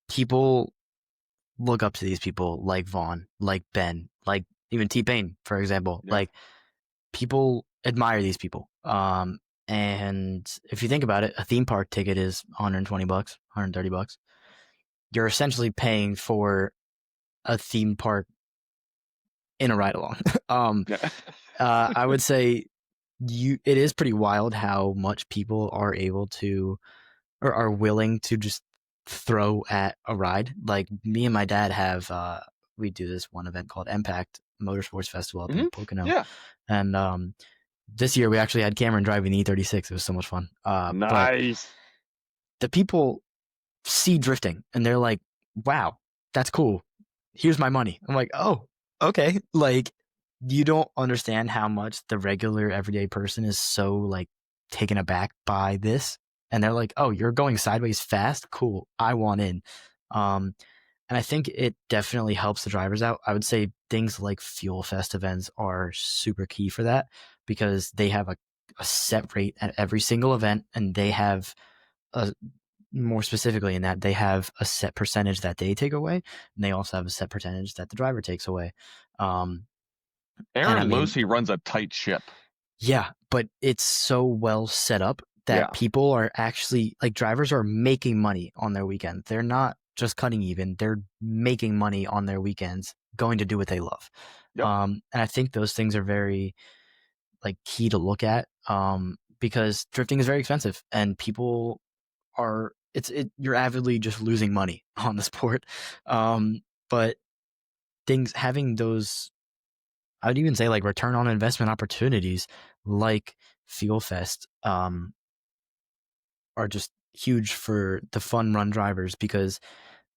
people look up to these people like Vaughn, like Ben, like even T-Pain, for example. Yeah. Like, people admire these people. And if you think about it, a theme park ticket is $120, $130. You're essentially paying for a theme park in a ride along. Yeah. I would say it is pretty wild how much people are able to or are willing to just throw at a ride. Like me and my dad have we do this one event called Impact Motorsports Festival up in Mhm. Pocono. Yeah. And this year we actually had Cameron driving the E36. It was so much fun. But Nice. the people see drifting and they're like, wow, that's cool. Here's my money. I'm like, oh, okay. Like, you don't understand how much the regular everyday person is so like taken aback by this. And they're like, oh, you're going sideways fast? Cool. I want in. And I think it definitely helps the drivers out. I would say things like Fuel Fest events are super key for that because they have a set rate at every single event, and they have more specifically in that they have a set percentage that they take away, and they also have a set percentage that the driver takes away. And I Aaron mean, Lucy runs a tight ship. yeah, but it's so well set up that Yeah. people are actually like drivers are making money on their weekend. They're not just cutting even; they're making money on their weekends, going to do what they love. Yep. And I think those things are very like key to look at, because drifting is very expensive, and people are you're avidly just losing money on the sport. But things having those, I would even say like return on investment opportunities like Fuel Fest, are just huge for the fun run drivers because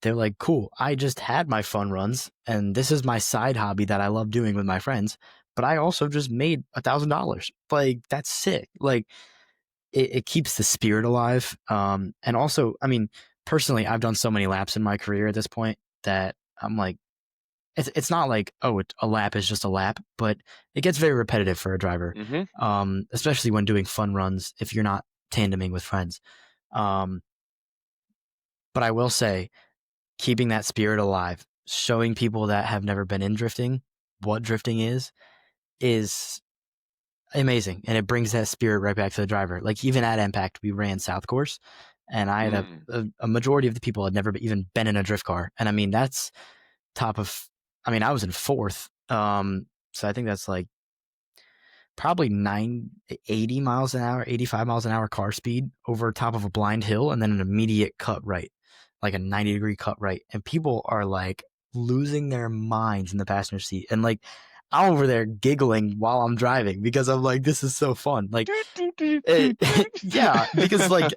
they're like, cool, I just had my fun runs and this is my side hobby that I love doing with my friends, but I also just made $1,000. Like, that's sick. Like, it keeps the spirit alive. And also, I mean, personally, I've done so many laps in my career at this point that I'm like, it's not like, oh, a lap is just a lap, but it gets very repetitive for a driver, especially when doing fun runs if you're not tandeming with friends. But I will say, keeping that spirit alive, showing people that have never been in drifting what drifting is amazing, and it brings that spirit right back to the driver. Like, even at Impact, we ran South Course, and I had a majority of the people had never even been in a drift car. And I mean, that's top of, I mean, I was in fourth. So I think that's like probably 80 miles an hour, 85 miles an hour car speed over top of a blind hill, and then an immediate cut right, like a 90-degree cut right. And people are like losing their minds in the passenger seat. And like, I'm over there giggling while I'm driving because I'm like, this is so fun. Like, yeah, because like,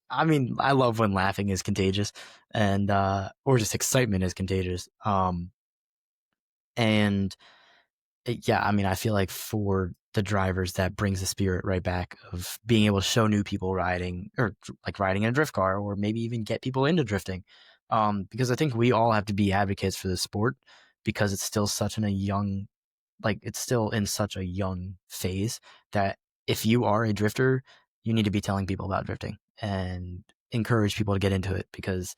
I mean, I love when laughing is contagious and, or just excitement is contagious. And yeah, I mean, I feel like for the drivers, that brings the spirit right back of being able to show new people riding, or like riding in a drift car, or maybe even get people into drifting. Because I think we all have to be advocates for the sport because it's still such it's still in such a young phase that if you are a drifter, you need to be telling people about drifting and encourage people to get into it, because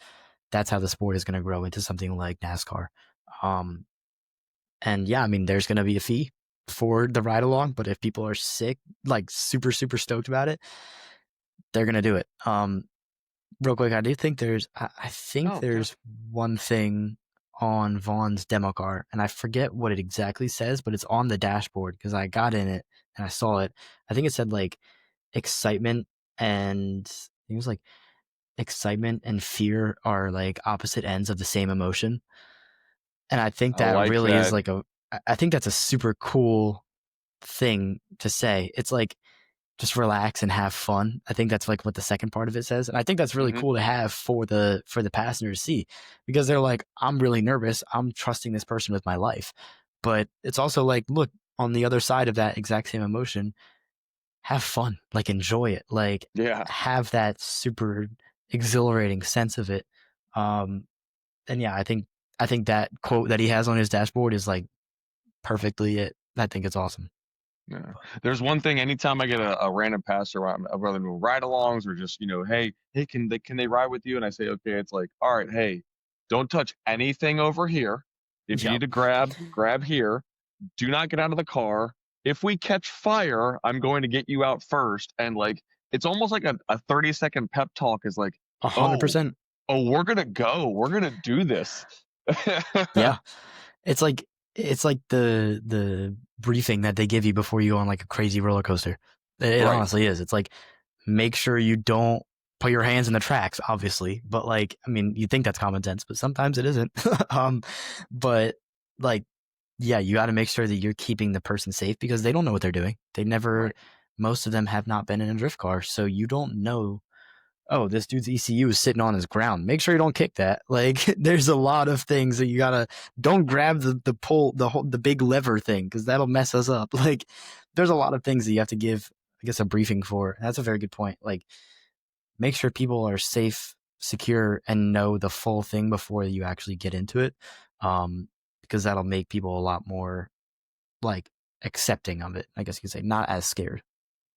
that's how the sport is going to grow into something like NASCAR. And yeah, I mean, there's going to be a fee for the ride along, but if people are like super, super stoked about it, they're going to do it. Real quick, I do think I think there's one thing on Vaughn's demo car, and I forget what it exactly says, but it's on the dashboard because I got in it and I saw it. I think it said like excitement and it was like excitement and fear are like opposite ends of the same emotion. And I think that really is like I think that's a super cool thing to say. It's like, just relax and have fun. I think that's like what the second part of it says. And I think that's really cool to have for the passenger to see, because they're like, I'm really nervous. I'm trusting this person with my life. But it's also like, look, on the other side of that exact same emotion, have fun, like enjoy it, like have that super exhilarating sense of it. And yeah, I think that quote that he has on his dashboard is like perfectly it. I think it's awesome. Yeah. There's one thing, anytime I get a random passer, whether they're ride-alongs or just, hey, can they ride with you? And I say, okay, it's like, all right, hey, don't touch anything over here. If you need to grab here. Do not get out of the car. If we catch fire, I'm going to get you out first. And like, it's almost like a 30-second pep talk is like, 100%. Oh, we're going to go. We're going to do this. Yeah. It's like the briefing that they give you before you go on like a crazy roller coaster. It honestly is. It's like, make sure you don't put your hands in the tracks, obviously. But like, I mean, you think that's common sense, but sometimes it isn't. But like, yeah, you got to make sure that you're keeping the person safe because they don't know what they're doing. They never, most of them have not been in a drift car. So you don't know, oh, this dude's ECU is sitting on his ground. Make sure you don't kick that. Like, there's a lot of things that you gotta, don't grab the pull, the big lever thing, because that'll mess us up. Like, there's a lot of things that you have to give, I guess, a briefing for. That's a very good point. Like, make sure people are safe, secure, and know the full thing before you actually get into it. Because that'll make people a lot more like accepting of it. I guess you could say, not as scared.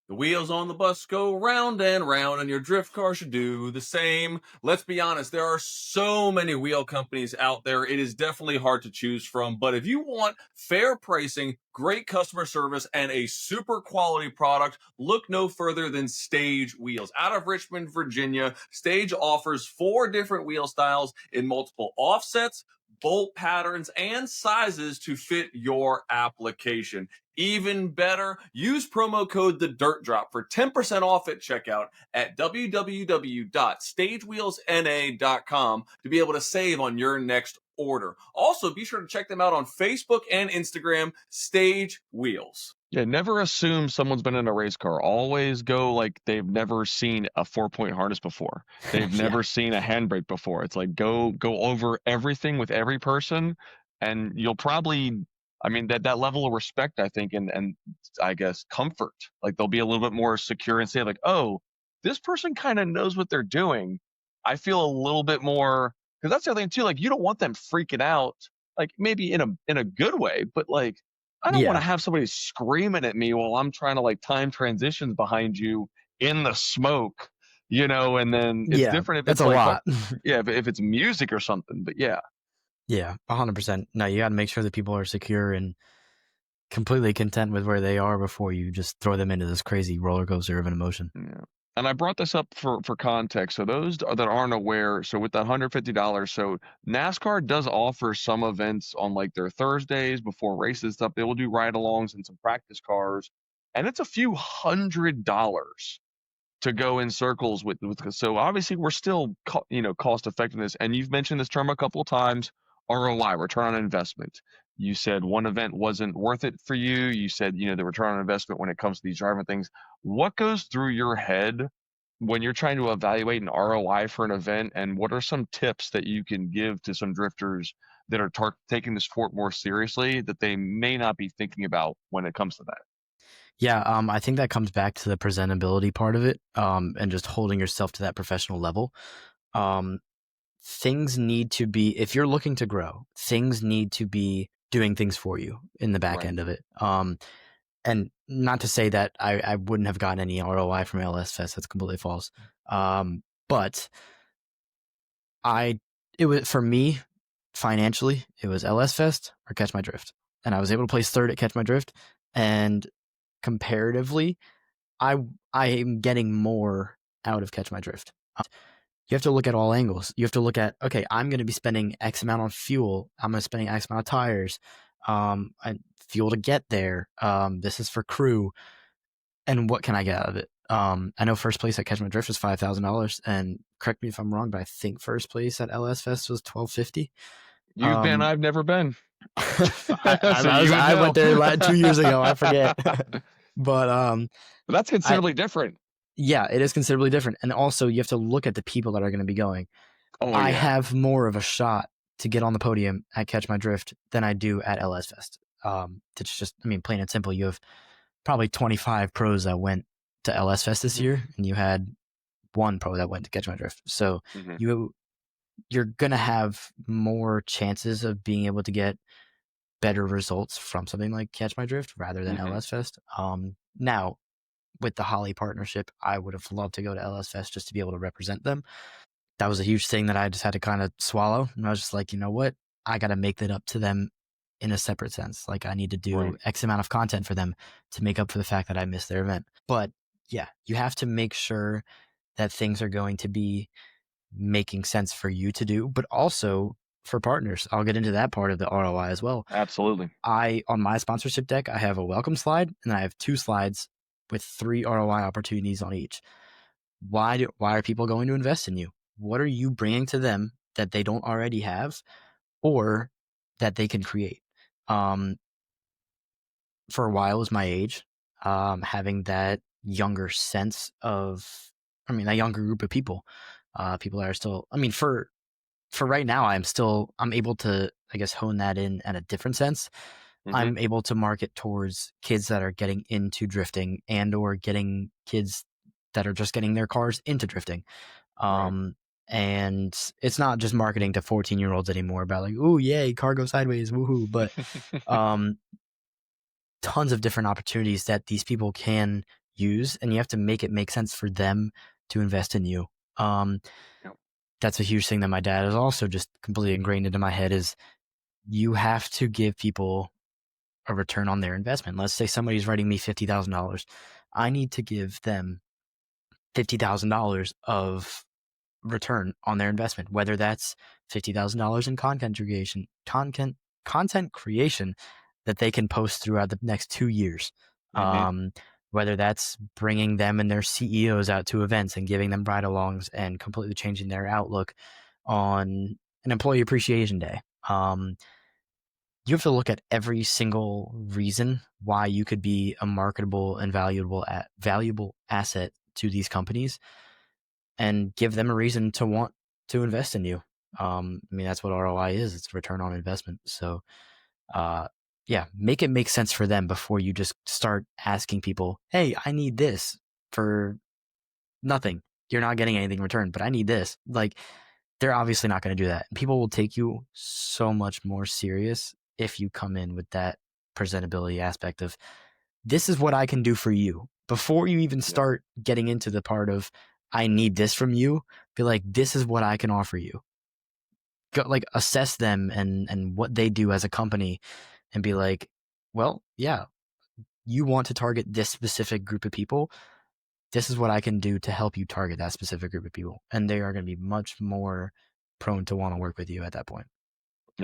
The wheels on the bus go round and round, and your drift car should do the same. Let's be honest, there are so many wheel companies out there. It is definitely hard to choose from. But if you want fair pricing, great customer service, and a super quality product, look no further than Stage Wheels. Out of Richmond, Virginia, Stage offers 4 different wheel styles in multiple offsets, bolt patterns, and sizes to fit your application. Even better, use promo code TheDirtDrop for 10% off at checkout at www.stagewheelsna.com to be able to save on your next order. Also, be sure to check them out on Facebook and Instagram, Stage Wheels. Yeah, never assume someone's been in a race car. Always go like they've never seen a 4-point harness before. They've never seen a handbrake before. It's like go over everything with every person, and you'll probably, I mean, that level of respect, I think, and I guess comfort. Like they'll be a little bit more secure and say like, oh, this person kind of knows what they're doing. I feel a little bit more, because that's the other thing too. Like you don't want them freaking out, like maybe in a good way, but like, I don't want to have somebody screaming at me while I'm trying to like time transitions behind you in the smoke, and then it's different if it's like, lot. If it's music or something, but yeah. Yeah, 100%. No, you got to make sure that people are secure and completely content with where they are before you just throw them into this crazy roller coaster of an emotion. Yeah. And I brought this up for context. So those that aren't aware, so with that $150, so NASCAR does offer some events on like their Thursdays before races and stuff. They will do ride-alongs and some practice cars, and it's a few $100s to go in circles with. So obviously we're still cost effectiveness. And you've mentioned this term a couple of times, ROI, return on investment. You said one event wasn't worth it for you. You said the return on investment when it comes to these driving things. What goes through your head when you're trying to evaluate an ROI for an event, and what are some tips that you can give to some drifters that are taking the sport more seriously that they may not be thinking about when it comes to that? Yeah, I think that comes back to the presentability part of it, and just holding yourself to that professional level. Things need to be, if you're looking to grow, things need to be doing things for you in the back Right. end of it. And not to say that I wouldn't have gotten any ROI from LS Fest. That's completely false. But it was, for me, financially, it was LS Fest or Catch My Drift. And I was able to place third at Catch My Drift. And comparatively, I am getting more out of Catch My Drift. You have to look at all angles. You have to look at, okay, I'm going to be spending X amount on fuel. I'm going to spending X amount of tires, and fuel to get there. This is for crew, and what can I get out of it? I know first place at Catch My Drift was $5,000, and correct me if I'm wrong, but I think first place at LS Fest was $1,250. You've been, I've never been. I went there 2 years ago. I forget, but that's considerably different. Yeah, it is considerably different, and also you have to look at the people that are going to be going. I have more of a shot to get on the podium at Catch My Drift than I do at LS Fest. It's just, plain and simple. You have probably 25 pros that went to LS Fest this year, and you had one pro that went to Catch My Drift. So you're gonna have more chances of being able to get better results from something like Catch My Drift rather than LS Fest. Now, with the Holly partnership, I would have loved to go to LS Fest just to be able to represent them. That was a huge thing that I just had to kind of swallow. And I was just like, you know what? I got to make that up to them in a separate sense. Like, I need to do X amount of content for them to make up for the fact that I missed their event. But yeah, you have to make sure that things are going to be making sense for you to do, but also for partners. I'll get into that part of the ROI as well. Absolutely. On my sponsorship deck, I have a welcome slide, and I have 2 slides with 3 ROI opportunities on each. Why are people going to invest in you? What are you bringing to them that they don't already have, or that they can create? For a while, it was my age, having that younger sense of, that younger group of people, people that are still, for right now, I'm able to, I guess, hone that in at a different sense. I'm able to market towards kids that are getting into drifting and or getting kids that are just getting their cars into drifting. And it's not just marketing to 14-year-olds anymore about like, oh yay, car go sideways, woohoo. But tons of different opportunities that these people can use, and you have to make it make sense for them to invest in you. That's a huge thing that my dad has also just completely ingrained into my head, is you have to give people a return on their investment. Let's say somebody's writing me $50,000. I need to give them $50,000 of return on their investment, whether that's $50,000 in content creation that they can post throughout the next 2 years. Whether that's bringing them and their CEOs out to events and giving them ride-alongs and completely changing their outlook on an employee appreciation day. You have to look at every single reason why you could be a marketable and valuable asset to these companies, and give them a reason to want to invest in you. That's what ROI is. It's return on investment. So, make it make sense for them before you just start asking people, hey, I need this for nothing. You're not getting anything in return, but I need this. Like, they're obviously not going to do that. People will take you so much more serious if you come in with that presentability aspect of, this is what I can do for you. Before you even start getting into the part of, I need this from you, be like, this is what I can offer you. Go, like, assess them and what they do as a company, and be like, well, yeah, you want to target this specific group of people. this is what I can do to help you target that specific group of people. And they are going to be much more prone to want to work with you at that point.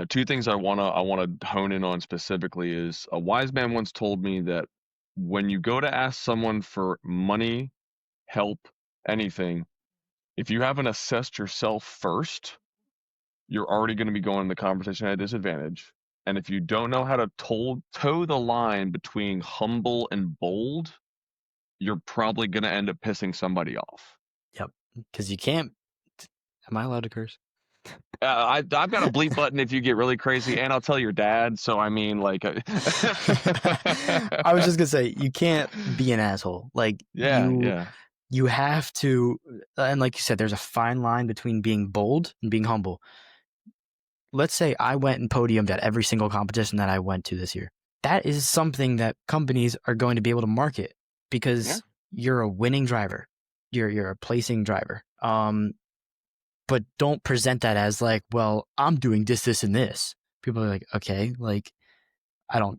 Two things I wanna hone in on specifically is a wise man once told me that when you go to ask someone for money, help, anything, if you haven't assessed yourself first, you're already going to be going the conversation at a disadvantage. And if you don't know how to toe the line between humble and bold, you're probably going to end up pissing somebody off. Yep. Because you can't. Am I allowed to curse? I've got a bleep button if you get really crazy, and I'll tell your dad. So I mean, like, I was just gonna say you can't be an asshole. Like you have to, and like you said, there's a fine line between being bold and being humble. Let's say I went and podiumed at every single competition that I went to this year. That is something that companies are going to be able to market because you're a winning driver. You're a placing driver. But don't present that as like, well, I'm doing this, this, and this. People are like, okay, like, I don't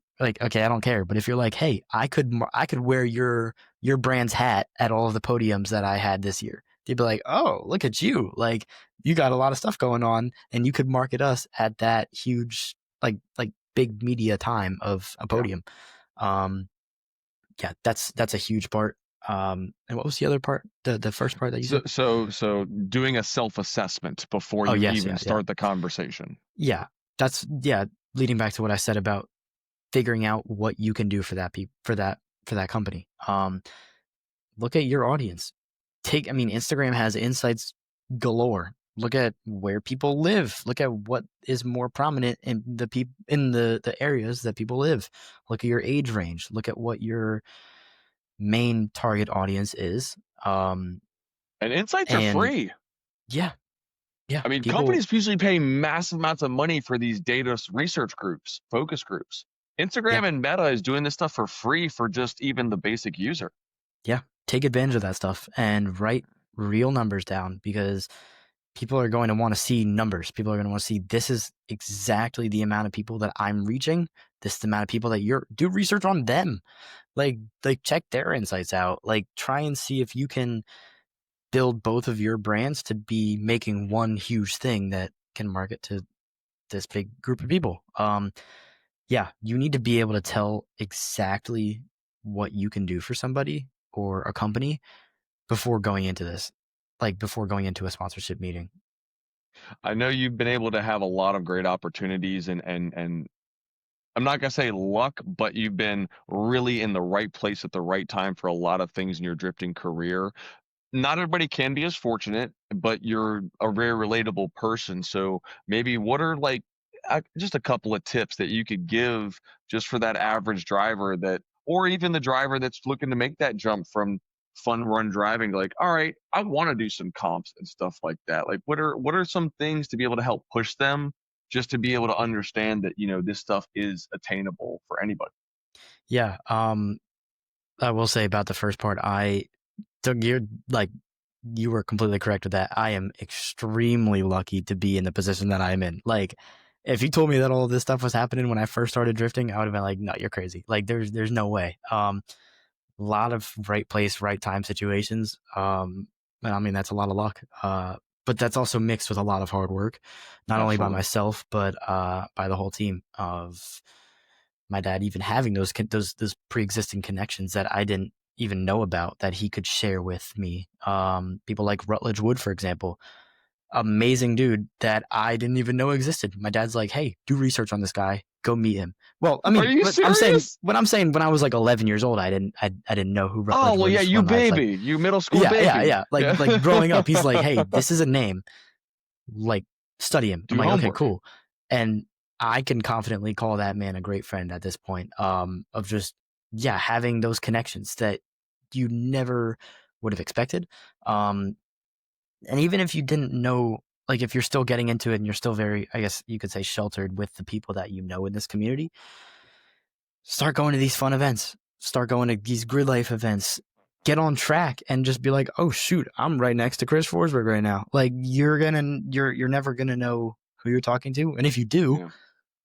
care. But if you're like, hey, I could wear your brand's hat at all of the podiums that I had this year, they'd be like, oh, look at you. Like, you got a lot of stuff going on and you could market us at that huge, like big media time of a podium. That's a huge part. And what was the other part? The first part that you said? So doing a self-assessment before you even start the conversation. Yeah. That's leading back to what I said about figuring out what you can do for that for that company. Look at your audience. Instagram has insights galore. Look at where people live. Look at what is more prominent in the areas that people live. Look at your age range. Look at what your main target audience is. And insights are free. Yeah. I mean, companies usually pay massive amounts of money for these data research groups, focus groups. Instagram and Meta is doing this stuff for free for just even the basic user. Yeah. Take advantage of that stuff and write real numbers down because people are going to want to see numbers. People are going to want to see this is exactly the amount of people that I'm reaching. This is the amount of people that do research on them. Like check their insights out. Like try and see if you can build both of your brands to be making one huge thing that can market to this big group of people. You need to be able to tell exactly what you can do for somebody or a company before going into this, like before going into a sponsorship meeting. I know you've been able to have a lot of great opportunities and I'm not going to say luck, but you've been really in the right place at the right time for a lot of things in your drifting career. Not everybody can be as fortunate, but you're a very relatable person. So maybe what are like just a couple of tips that you could give just for that average driver or even the driver that's looking to make that jump from fun run driving, like, all right, I want to do some comps and stuff like that. Like what are some things to be able to help push them just to be able to understand that, this stuff is attainable for anybody? Yeah. I will say about the first part, you were completely correct with that. I am extremely lucky to be in the position that I'm in. Like, if you told me that all of this stuff was happening when I first started drifting, I would have been like, no, you're crazy. Like, there's no way. A lot of right place, right time situations. That's a lot of luck. But that's also mixed with a lot of hard work, not only by myself, but by the whole team of my dad even having those pre-existing connections that I didn't even know about that he could share with me. People like Rutledge Wood, for example, amazing dude that I didn't even know existed. My dad's like, hey, do research on this guy, go meet him. Well, I mean, are you serious? I'm saying when I was like 11 years old, I didn't know who Rutledge was. Oh, well, yeah, you baby, you middle school baby. Yeah. Like growing up, he's like, hey, this is a name, like study him. I'm like, okay, cool. And I can confidently call that man a great friend at this point, of just, having those connections that you never would have expected. And even if you didn't know, like if you're still getting into it and you're still very, I guess you could say, sheltered with the people that you know in this community, start going to these fun events, start going to these grid life events, get on track and just be like, oh shoot, I'm right next to Chris Forsberg right now. Like you're never gonna know who you're talking to. And if you do,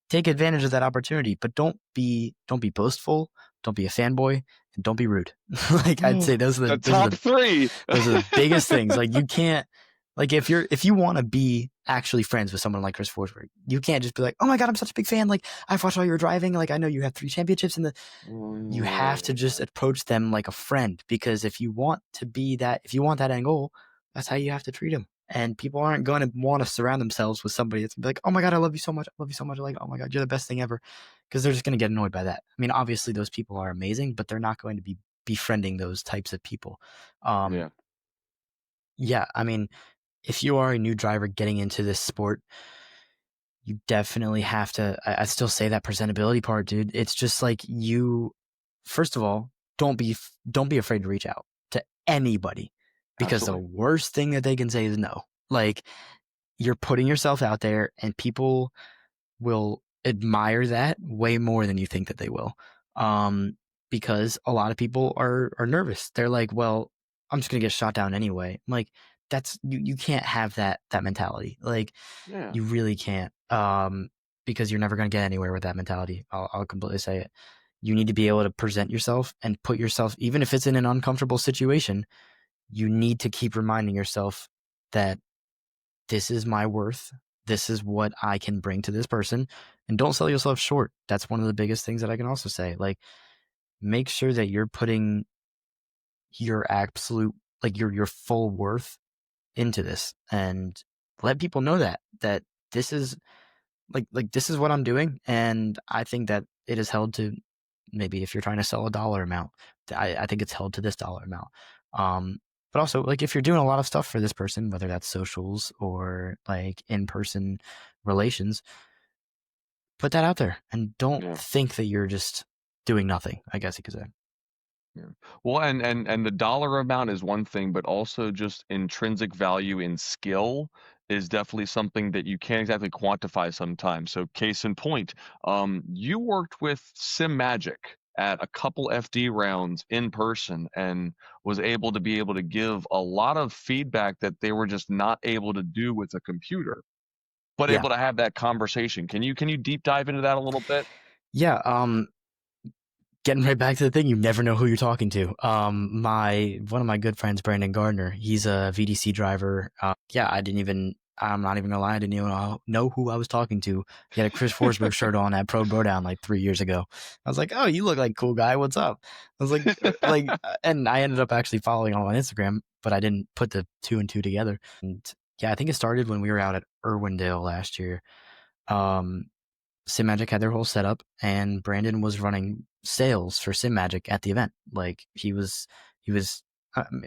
take advantage of that opportunity, but don't be boastful. don't be a fanboy, and don't be rude. Like I'd say those are the top three. Those are the biggest things. Like you can't, like if you want to be actually friends with someone like Chris Forsberg, you can't just be like, oh my God, I'm such a big fan. Like I've watched all your driving. Like I know you have 3 championships you have to just approach them like a friend, because if you want that end goal, that's how you have to treat them. And people aren't going to want to surround themselves with somebody that's like, oh my God, I love you so much. I love you so much. Like, oh my God, you're the best thing ever. Because they're just going to get annoyed by that. I mean, obviously those people are amazing, but they're not going to be befriending those types of people. Yeah. I mean, if you are a new driver getting into this sport, you definitely have to, I still say that presentability part, dude. It's just like first of all, don't be afraid to reach out to anybody, because Absolutely. the worst thing that they can say is no. Like you're putting yourself out there, and people will admire that way more than you think that they will. Because a lot of people are nervous. They're like, well, I'm just going to get shot down anyway. I'm like, that's, you can't have that mentality. Like you really can't. Because you're never going to get anywhere with that mentality. I'll completely say it. You need to be able to present yourself and put yourself, even if it's in an uncomfortable situation, you need to keep reminding yourself that this is my worth. This is what I can bring to this person, and don't sell yourself short. That's one of the biggest things that I can also say. Like, make sure that you're putting your absolute, like your full worth into this, and let people know that this is like this is what I'm doing. And I think that it is held to, maybe if you're trying to sell a dollar amount, I think it's held to this dollar amount. But also, like, if you're doing a lot of stuff for this person, whether that's socials or like in-person relations, put that out there, and don't think that you're just doing nothing, I guess you could say. Yeah. Well, and the dollar amount is one thing, but also just intrinsic value in skill is definitely something that you can't exactly quantify sometimes. So case in point, you worked with Sim Magic at a couple FD rounds in person and was able to give a lot of feedback that they were just not able to do with a computer, but Yeah. able to have that conversation. Can you deep dive into that a little bit? Yeah. Getting right back to the thing, you never know who you're talking to. One of my good friends, Brandon Gardner, he's a VDC driver. I'm not even gonna lie, I didn't even know who I was talking to. He had a Chris Forsberg shirt on at Pro Down like 3 years ago. I was like, oh, you look like a cool guy. What's up? I was like, and I ended up actually following him on Instagram, but I didn't put the 2 and 2 together. And yeah, I think it started when we were out at Irwindale last year. Sim Magic had their whole setup, and Brandon was running sales for Sim Magic at the event. Like he was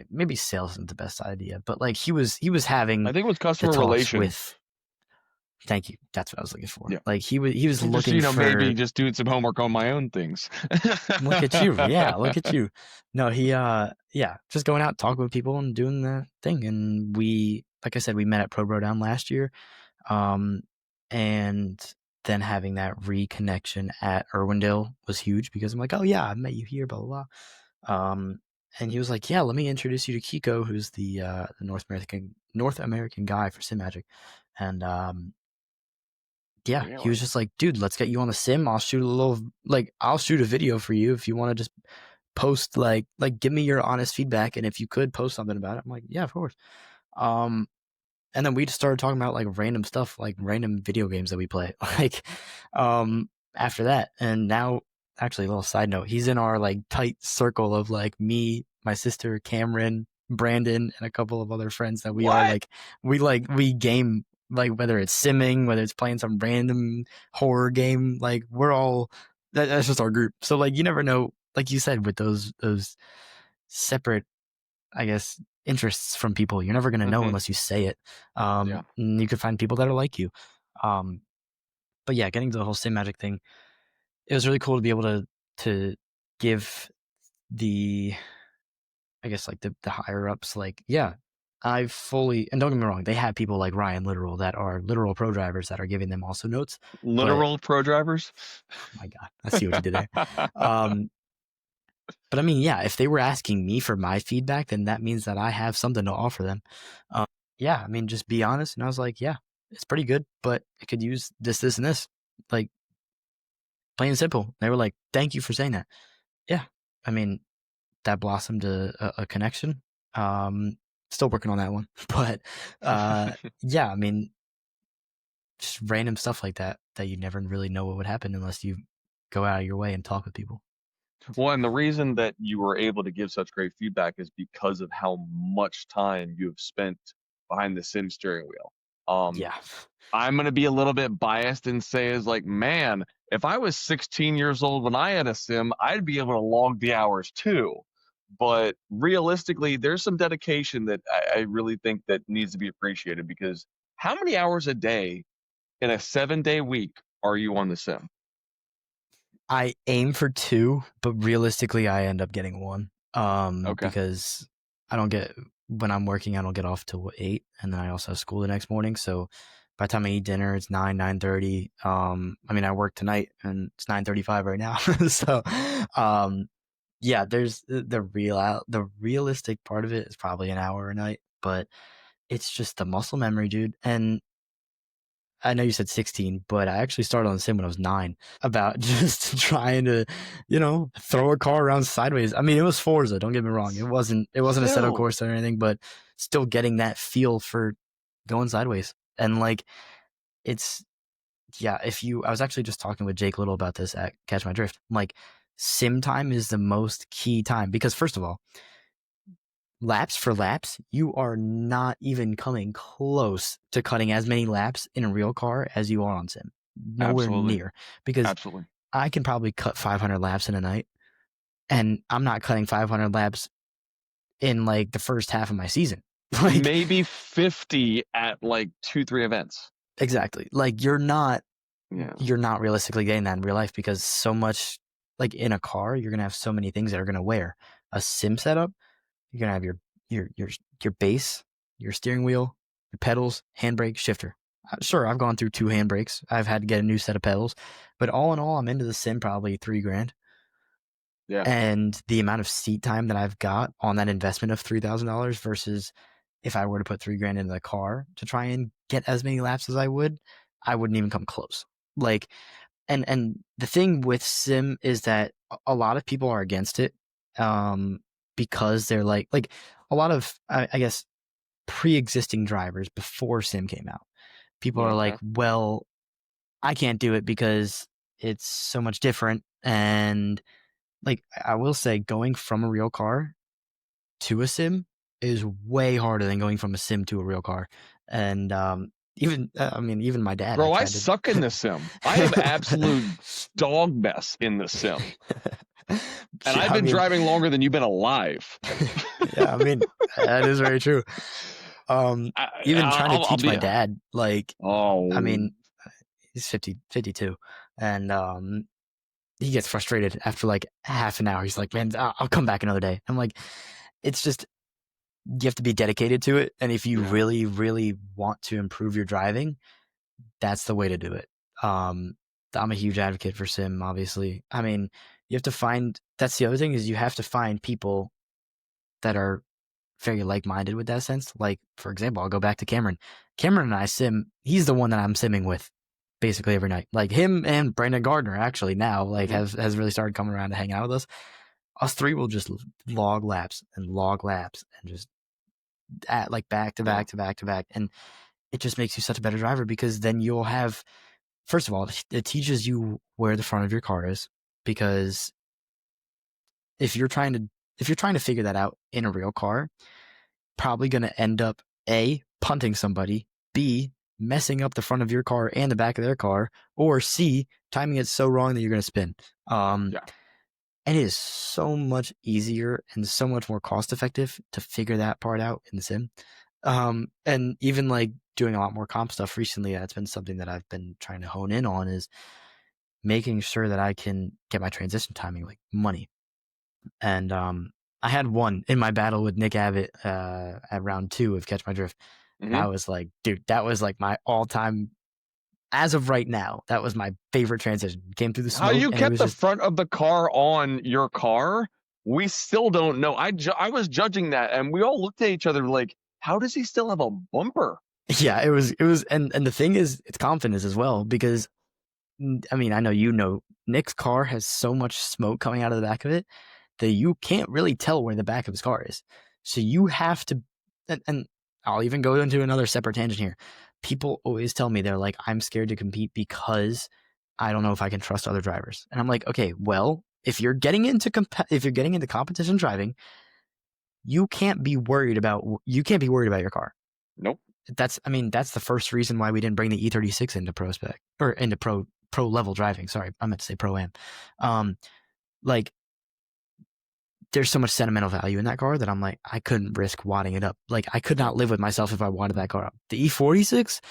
maybe sales isn't the best idea, but like he was having, I think it was customer relations. Thank you. That's what I was looking for. Yeah. Like he was looking just, for, maybe just doing some homework on my own things. Look at you. Yeah, look at you. No, he just going out, talking with people and doing the thing. And we, like I said, we met at Pro Down last year. And then having that reconnection at Irwindale was huge, because I'm like, oh yeah, I met you here, blah, blah, blah. And he was like, yeah, let me introduce you to Kiko, who's the North American guy for Sim Magic. And he was just like, dude, let's get you on the sim. I'll shoot a video for you if you want to just post, like give me your honest feedback, and if you could post something about it. I'm like, yeah, of course. And then we just started talking about like random stuff, like random video games that we play. Like, after that, and now, actually, a little side note, he's in our like tight circle of like me, my sister, Cameron, Brandon, and a couple of other friends that we game, like whether it's simming, whether it's playing some random horror game, like we're all, that's just our group. So like, you never know, like you said, with those separate, I guess, interests from people, you're never going to know unless you say it. And you could find people that are like you. But yeah, getting to the whole Sim Magic thing, it was really cool to be able to give the, I guess, like the higher ups, like, yeah, I fully, and don't get me wrong, they have people like Ryan Literal that are literal pro drivers that are giving them also notes. Pro drivers? Oh my God, I see what you did there. But I mean, yeah, if they were asking me for my feedback, then that means that I have something to offer them. Yeah, I mean, just be honest. And I was like, yeah, it's pretty good, but I could use this, and this. Like, plain and simple. They were like, thank you for saying that. Yeah, I mean, that blossomed a connection. Still working on that one, but yeah, I mean, just random stuff like that you never really know what would happen unless you go out of your way and talk with people. Well, and the reason that you were able to give such great feedback is because of how much time you have spent behind the sim steering wheel. Yeah, I'm going to be a little bit biased and say is like, man, if I was 16 years old when I had a sim, I'd be able to log the hours too. But realistically, there's some dedication that I really think that needs to be appreciated, because how many hours a day in a 7-day week are you on the sim? I aim for 2, but realistically, I end up getting 1. Okay. Because when I'm working, I don't get off till 8, and then I also have school the next morning. So by the time I eat dinner, it's 9:30. I mean, I work tonight, and it's 9:35 right now. So, yeah, there's the realistic part of it is probably an hour a night, but it's just the muscle memory, dude. And I know you said 16, but I actually started on sim when I was 9, about just trying to, throw a car around sideways. I mean, it was Forza, don't get me wrong. It wasn't a setup Still. course or anything, but still getting that feel for going sideways. And like, it's, yeah, I was actually just talking with Jake Little about this at Catch My Drift. Like, sim time is the most key time because, first of all, laps for laps, you are not even coming close to cutting as many laps in a real car as you are on sim. Nowhere Absolutely. near. Because Absolutely. I can probably cut 500 laps in a night, and I'm not cutting 500 laps in like the first half of my season. Like, maybe 50 at like 2-3 events. exactly. Like, you're not Yeah. realistically getting that in real life, because so much, like in a car, you're gonna have so many things that are gonna wear. A sim setup, you're gonna have your base, your steering wheel, your pedals, handbrake, shifter. Sure, I've gone through 2 handbrakes. I've had to get a new set of pedals, but all in all, I'm into the sim probably $3,000. Yeah. And the amount of seat time that I've got on that investment of $3,000 versus if I were to put $3,000 into the car to try and get as many laps as I wouldn't even come close. Like, and the thing with sim is that a lot of people are against it, because they're like a lot of, I guess, pre-existing drivers before sim came out. People are like, well, I can't do it because it's so much different. And like, I will say, going from a real car to a sim is way harder than going from a sim to a real car. And even my dad. Bro, I suck in the sim. I am absolute dog mess in the sim. And Yeah, I've been driving longer than you've been alive. Yeah, I mean, that is very true. Even trying to teach my dad, like, I mean, he's 52, and he gets frustrated after like half an hour. He's like, man, I'll come back another day. I'm like, it's just, you have to be dedicated to it. And if you really, really want to improve your driving, that's the way to do it. I'm a huge advocate for sim, obviously. I mean, you have to find, that's the other thing, is you have to find people that are very like-minded with that sense. Like, for example, I'll go back to Cameron. Cameron and I sim, he's the one that I'm simming with basically every night. Like, him and Brandon Gardner actually now, like, has really started coming around to hang out with us. Us 3 will just log laps and just at like back to back to back to back. And it just makes you such a better driver, because then you'll have, first of all, it teaches you where the front of your car is, because if you're trying to figure that out in a real car, probably going to end up A, punting somebody, B, messing up the front of your car and the back of their car, or C, timing it so wrong that you're going to spin. And it is so much easier and so much more cost effective to figure that part out in the sim. And even like doing a lot more comp stuff recently, that's been something that I've been trying to hone in on, is making sure that I can get my transition timing like money. And I had one in my battle with Nick Abbott at round 2 of Catch My Drift. And I was like, dude, that was like my all-time, as of right now, that was my favorite transition. Came through the smoke. How you kept the front of the car on your car, we still don't know. I was judging that, and we all looked at each other like, how does he still have a bumper? Yeah, it was, and the thing is, it's confidence as well, because I mean, I know Nick's car has so much smoke coming out of the back of it that you can't really tell where the back of his car is. So you have to, and I'll even go into another separate tangent here. People always tell me, they're like, I'm scared to compete because I don't know if I can trust other drivers. And I'm like, okay, well, if you're getting into competition driving, you can't be worried about your car. Nope. That's the first reason why we didn't bring the E36 into pro spec or into pro level driving. Sorry, I meant to say pro am. Like, there's so much sentimental value in that car that I'm like, I couldn't risk wadding it up. Like, I could not live with myself if I wadded that car up. The E46,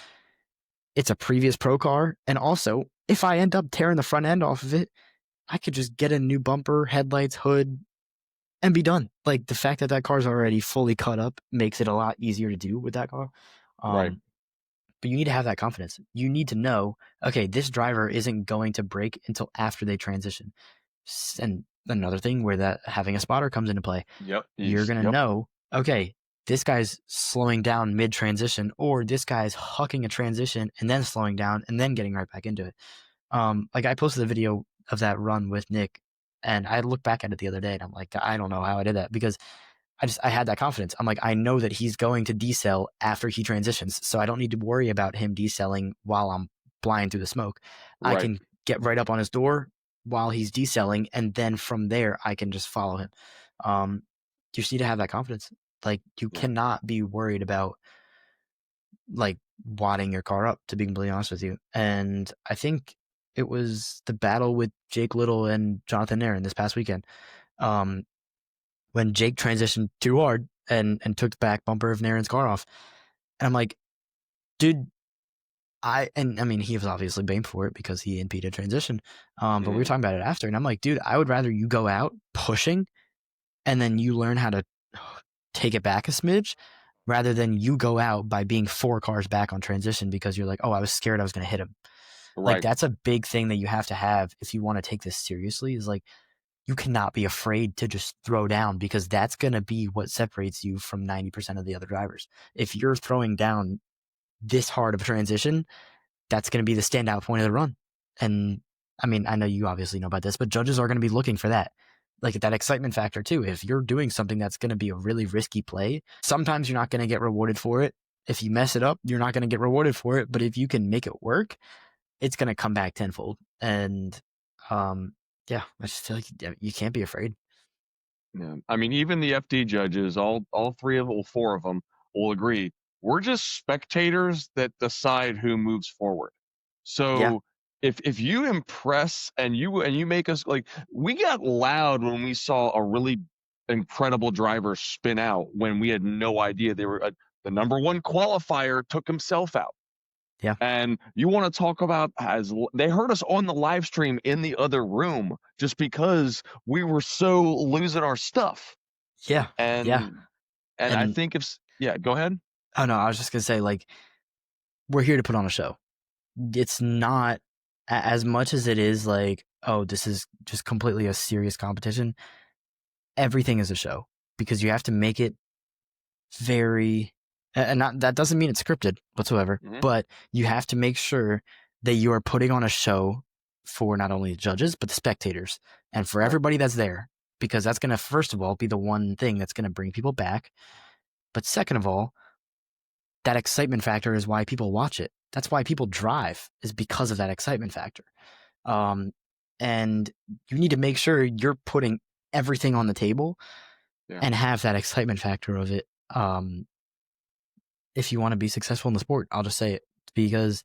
it's a previous pro car, and also if I end up tearing the front end off of it, I could just get a new bumper, headlights, hood, and be done. Like, the fact that car's already fully cut up makes it a lot easier to do with that car. Right. But you need to have that confidence. You need to know, okay, this driver isn't going to break until after they transition. And another thing where that having a spotter comes into play. Yep. You're going to know, okay, this guy's slowing down mid transition, or this guy's hucking a transition and then slowing down and then getting right back into it. Like, I posted a video of that run with Nick, and I looked back at it the other day and I'm like, I don't know how I did that, because I had that confidence. I'm like, I know that he's going to decel after he transitions, so I don't need to worry about him decelling while I'm flying through the smoke. Right. I can get right up on his door while he's decelling, and then from there I can just follow him. You just need to have that confidence. Like, you cannot be worried about like wadding your car up, to be completely honest with you. And I think it was the battle with Jake Little and Jonathan Aaron this past weekend. When Jake transitioned too hard and took the back bumper of Naren's car off. And I'm like, dude, I mean, he was obviously blamed for it because he impeded transition. But we were talking about it after, and I'm like, dude, I would rather you go out pushing and then you learn how to take it back a smidge, rather than you go out by being 4 cars back on transition because you're like, oh, I was scared I was going to hit him. Right. Like, that's a big thing that you have to have if you want to take this seriously, is like, you cannot be afraid to just throw down, because that's going to be what separates you from 90% of the other drivers. If you're throwing down this hard of a transition, that's going to be the standout point of the run. And I mean, I know you obviously know about this, but judges are going to be looking for that. Like, that excitement factor too. If you're doing something that's going to be a really risky play, sometimes you're not going to get rewarded for it. If you mess it up, you're not going to get rewarded for it. But if you can make it work, it's going to come back tenfold. And yeah, I just feel like you can't be afraid. Yeah. I mean, even the FD judges, all 4 of them will agree, we're just spectators that decide who moves forward. So if you impress and you make us, like, we got loud when we saw a really incredible driver spin out when we had no idea they were the number 1 qualifier took himself out. Yeah. And you want to talk about, as they heard us on the live stream in the other room just because we were so losing our stuff. Yeah. And I think go ahead. Oh no, I was just going to say, like, we're here to put on a show. It's not as much as it is like, oh, this is just completely a serious competition. Everything is a show, because you have to make it very, and that doesn't mean it's scripted whatsoever, but you have to make sure that you are putting on a show for not only the judges, but the spectators and for everybody that's there, because that's going to, first of all, be the one thing that's going to bring people back. But second of all, that excitement factor is why people watch it. That's why people drive, is because of that excitement factor. And you need to make sure you're putting everything on the table and have that excitement factor of it. If you want to be successful in the sport, I'll just say it, because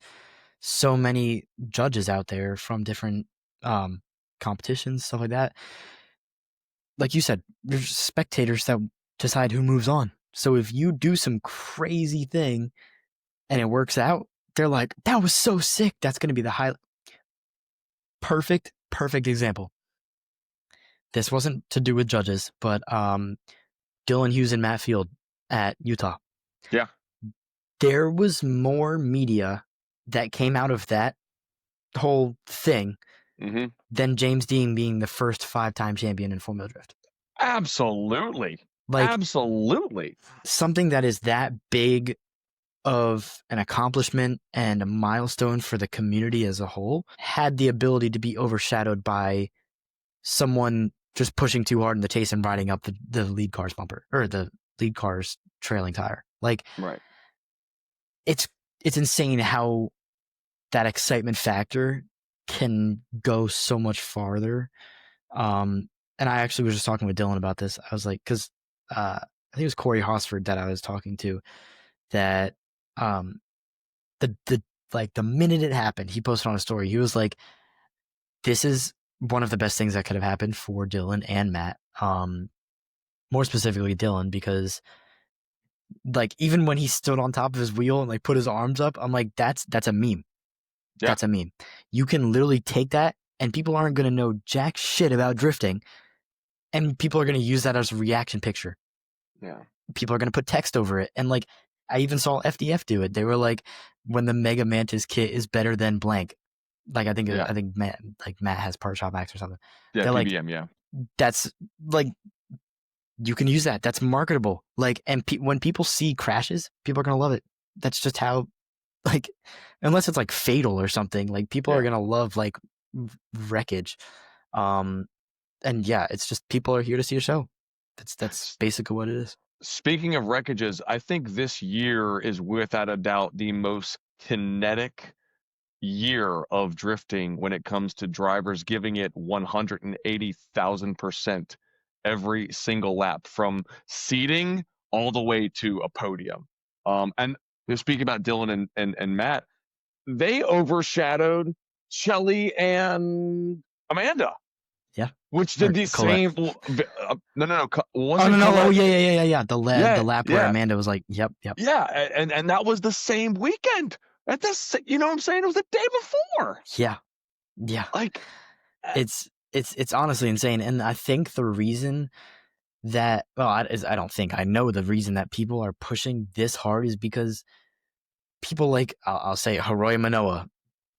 so many judges out there from different competitions, stuff like that. Like you said, there's spectators that decide who moves on. So if you do some crazy thing and it works out, they're like, that was so sick. That's going to be the highlight. Perfect example. This wasn't to do with judges, but Dylan Hughes and Matt Field at Utah. Yeah. There was more media that came out of that whole thing than James Dean being the first 5-time champion in Formula Drift. Absolutely. Like, absolutely. Something that is that big of an accomplishment and a milestone for the community as a whole had the ability to be overshadowed by someone just pushing too hard in the chase and riding up the lead car's bumper or the lead car's trailing tire. Like, Right. it's insane how that excitement factor can go so much farther. And I actually was just talking with Dylan about this. I was like, because I think it was Corey Hosford that I was talking to, that the minute it happened, he posted on a story. He was like, "This is one of the best things that could have happened for Dylan and Matt. More specifically Dylan, because like even when he stood on top of his wheel and like put his arms up, I'm like, that's a meme. Yeah. That's a meme. You can literally take that, and people aren't going to know jack shit about drifting, and people are going to use that as a reaction picture. Yeah. People are going to put text over it, and like I even saw FDF do it. They were like, when the Mega Mantis kit is better than blank. Like I think Matt has Part Shop Max or something. Yeah, They're PBM, like, that's like, you can use that. That's marketable. Like, and when people see crashes, people are going to love it. That's just how, like, unless it's like fatal or something, like people are going to love like wreckage. And yeah, it's just people are here to see a show. That's basically what it is. Speaking of wreckages, I think this year is without a doubt the most kinetic year of drifting when it comes to drivers giving it 180,000% every single lap, from seeding all the way to a podium. And speaking about Dylan and Matt, they overshadowed Shelly and Amanda. Yeah. Which did the Colette. same. No. Oh no! Oh yeah. The lap where Amanda was like, "Yep." Yeah, and that was the same weekend. You know what I'm saying? It was the day before. Yeah. Like, it's honestly insane, and I think the reason that I know the reason that people are pushing this hard is because people like I'll say Haroy Manoa,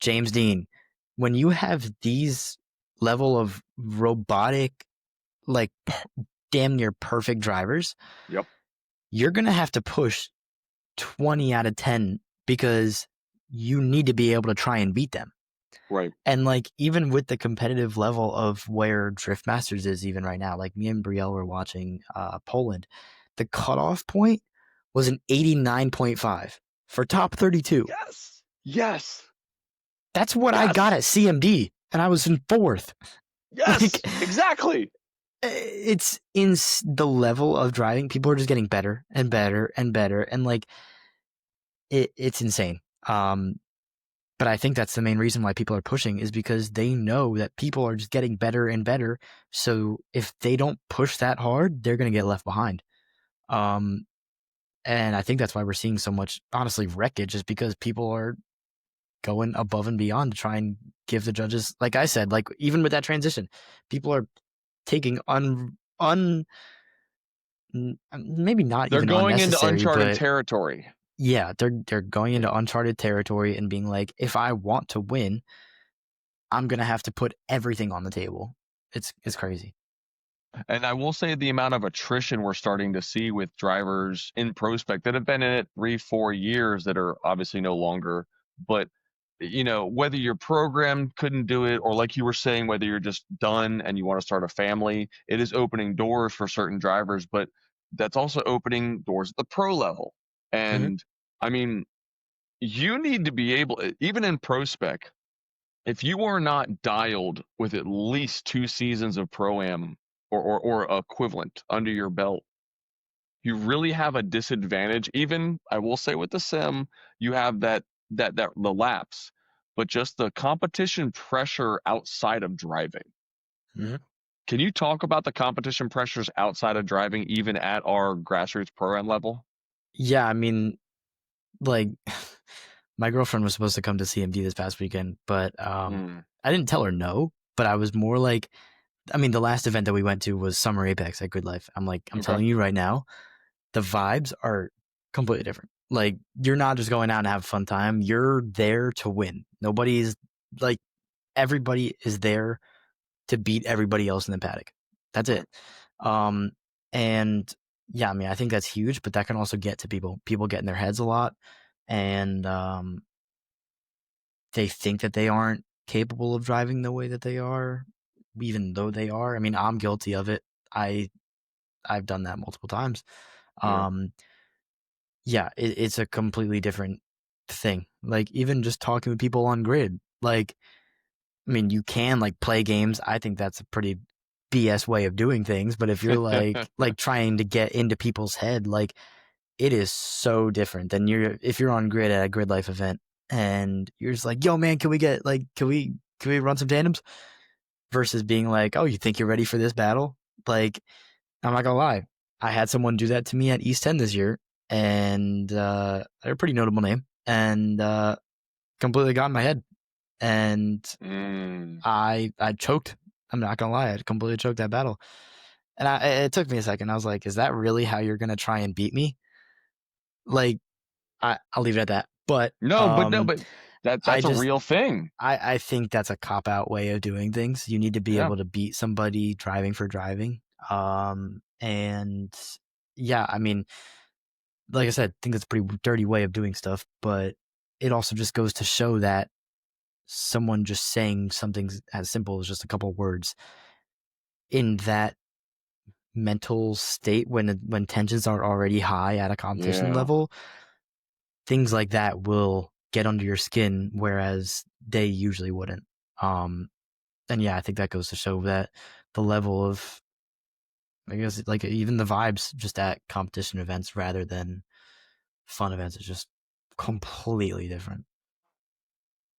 James Dean. When you have these level of robotic, like damn near perfect drivers, yep, you're gonna have to push 20 out of 10 because you need to be able to try and beat them. right. And like even with the competitive level of where Drift Masters is even right now, like me and Brielle were watching Poland, the cutoff point was an 89.5 for top 32. Yes. That's what I got at CMD, and I was in 4th. Yes, like, exactly. It's in the level of driving. People are just getting better and better and better, and like it's insane. But I think that's the main reason why people are pushing, is because they know that people are just getting better and better. So if they don't push that hard, they're going to get left behind. And I think that's why we're seeing so much, honestly, wreckage, is because people are going above and beyond to try and give the judges, like I said, like even with that transition, people are taking maybe not they're even going into unnecessary, uncharted but territory. yeah, they're going into uncharted territory and being like, if I want to win, I'm gonna have to put everything on the table. It's crazy. And I will say the amount of attrition we're starting to see with drivers in Prospect that have been in it 3-4 years that are obviously no longer. But whether your program couldn't do it, or like you were saying, whether you're just done and you want to start a family, it is opening doors for certain drivers. But that's also opening doors at the pro level. And I mean, you need to be able, even in Prospect, if you are not dialed with at least 2 seasons of Pro-Am or equivalent under your belt, you really have a disadvantage. Even, I will say, with the sim, you have that the laps, but just the competition pressure outside of driving. Can you talk about the competition pressures outside of driving, even at our grassroots Pro-Am level? Yeah, I mean, like my girlfriend was supposed to come to CMD this past weekend, but I didn't tell her no, but I was more like, I mean, the last event that we went to was Summer Apex at Good Life. I'm like, I'm telling you right now, the vibes are completely different. Like, you're not just going out and have a fun time. You're there to win. Nobody's like, everybody is there to beat everybody else in the paddock. That's it. And yeah, I mean, I think that's huge, but that can also get to people. People get in their heads a lot. and they think that they aren't capable of driving the way that they are, even though they are. I mean, I'm guilty of it. I've done that multiple times. Yeah. Yeah, it's a completely different thing. Like, even just talking with people on grid, like, I mean, you can like play games. I think that's a pretty BS way of doing things. But if you're like trying to get into people's head, like, it is so different than if you're on grid at a grid life event and you're just like, yo man, can we run some tandems? Versus being like, oh, you think you're ready for this battle? Like, I'm not gonna lie, I had someone do that to me at East 10 this year, and they're a pretty notable name, and completely got in my head, and I choked. I'm not gonna lie, I completely choked that battle, and it took me a second. I was like, is that really how you're gonna try and beat me? Like, I'll leave it at that. But But I that's a just real thing. I think that's a cop out way of doing things. You need to be Yeah. able to beat somebody driving for driving. And yeah, I mean, like I said, I think that's a pretty dirty way of doing stuff, but it also just goes to show that someone just saying something as simple as just a couple words in that mental state when tensions are already high at a competition Yeah. level, things like that will get under your skin, whereas they usually wouldn't. And yeah, I think that goes to show that the level of, I guess, like even the vibes just at competition events rather than fun events is just completely different.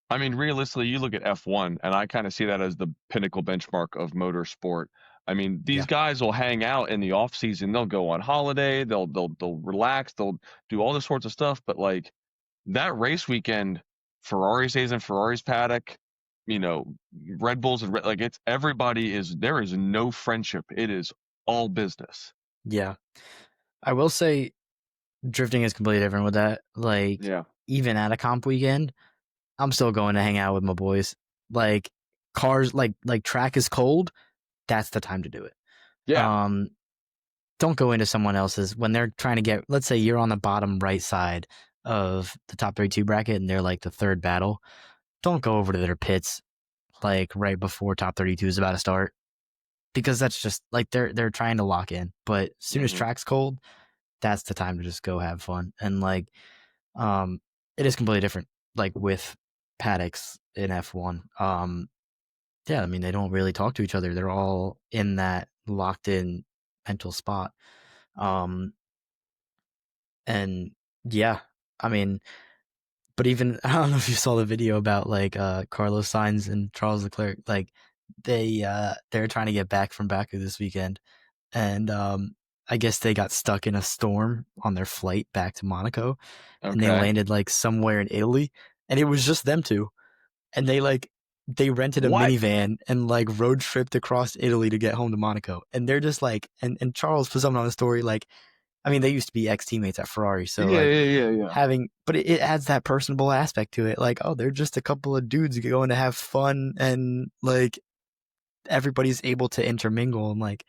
I mean, realistically, you look at F1, and I kind of see that as the pinnacle benchmark of motorsport. I mean, these Yeah. guys will hang out in the off season. They'll go on holiday. They'll relax. They'll do all this sorts of stuff. But like that race weekend, Ferrari stays in Ferrari's paddock. You know, Red Bulls and like it's everybody is there is no friendship. It is all business. Yeah. I will say drifting is completely different with that. Like, Yeah. even at a comp weekend, I'm still going to hang out with my boys. Like, cars, like track is cold, that's the time to do it. Yeah. Don't go into someone else's when they're trying to get, let's say you're on the bottom right side of the top 32 bracket and they're like the third battle. Don't go over to their pits like right before top 32 is about to start, because that's just like they're trying to lock in. But as soon as track's cold, that's the time to just go have fun. And like, it is completely different, like with paddocks in F1. Yeah, I mean, they don't really talk to each other. They're all in that locked in mental spot. And yeah, I mean, but even, I don't know if you saw the video about like Carlos Sainz and Charles Leclerc. Like, they're trying to get back from Baku this weekend, and I guess they got stuck in a storm on their flight back to Monaco, and they Okay. landed like somewhere in Italy, and it was just them two, and they rented a What? minivan and like road tripped across Italy to get home to Monaco, and they're just like, and Charles put something on the story like, I mean, they used to be ex teammates at Ferrari, so like Yeah. but it adds that personable aspect to it. Like, oh, they're just a couple of dudes going to have fun, and like everybody's able to intermingle and like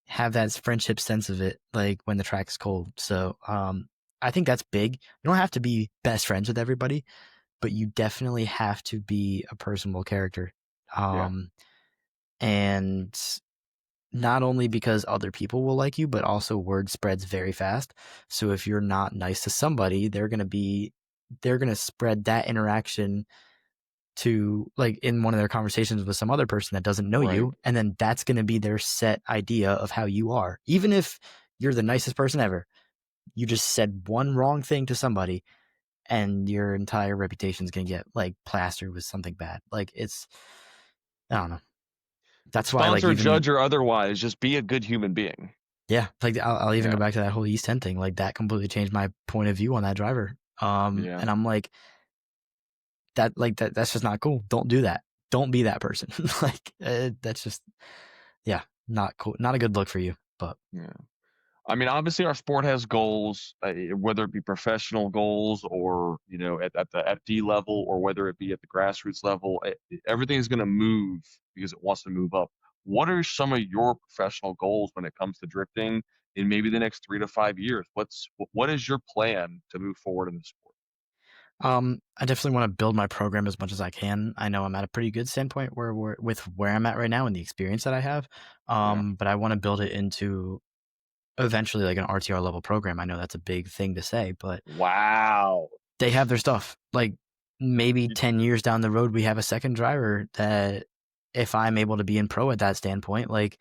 have that friendship sense of it, like when the track's cold. So, I think that's big. You don't have to be best friends with everybody, but you definitely have to be a personable character. And not only because other people will like you, but also word spreads very fast. So if you're not nice to somebody, they're going to spread that interaction to like in one of their conversations with some other person that doesn't know you. And then that's going to be their set idea of how you are. Even if you're the nicest person ever, you just said one wrong thing to somebody and your entire reputation is going to get like plastered with something bad. Like, I don't know. That's why, like, Sponsor, even, judge, or otherwise, just be a good human being. yeah, like I'll even Yeah. go back to that whole East 10 thing. Like, that completely changed my point of view on that driver. Yeah. And I'm like, that's just not cool. Don't do that. Don't be that person. Like, that's just, yeah, not cool. Not a good look for you. But Yeah. I mean, obviously, our sport has goals, whether it be professional goals or at the FD level, or whether it be at the grassroots level. Everything is going to move because it wants to move up. What are some of your professional goals when it comes to drifting in maybe the next 3 to 5 years? What is your plan to move forward in the sport? I definitely want to build my program as much as I can. I know I'm at a pretty good standpoint with where I'm at right now and the experience that I have. But I want to build it into eventually like an RTR level program. I know that's a big thing to say, but Wow. they have their stuff. Like maybe 10 years down the road, we have a second driver that if I'm able to be in pro at that standpoint, like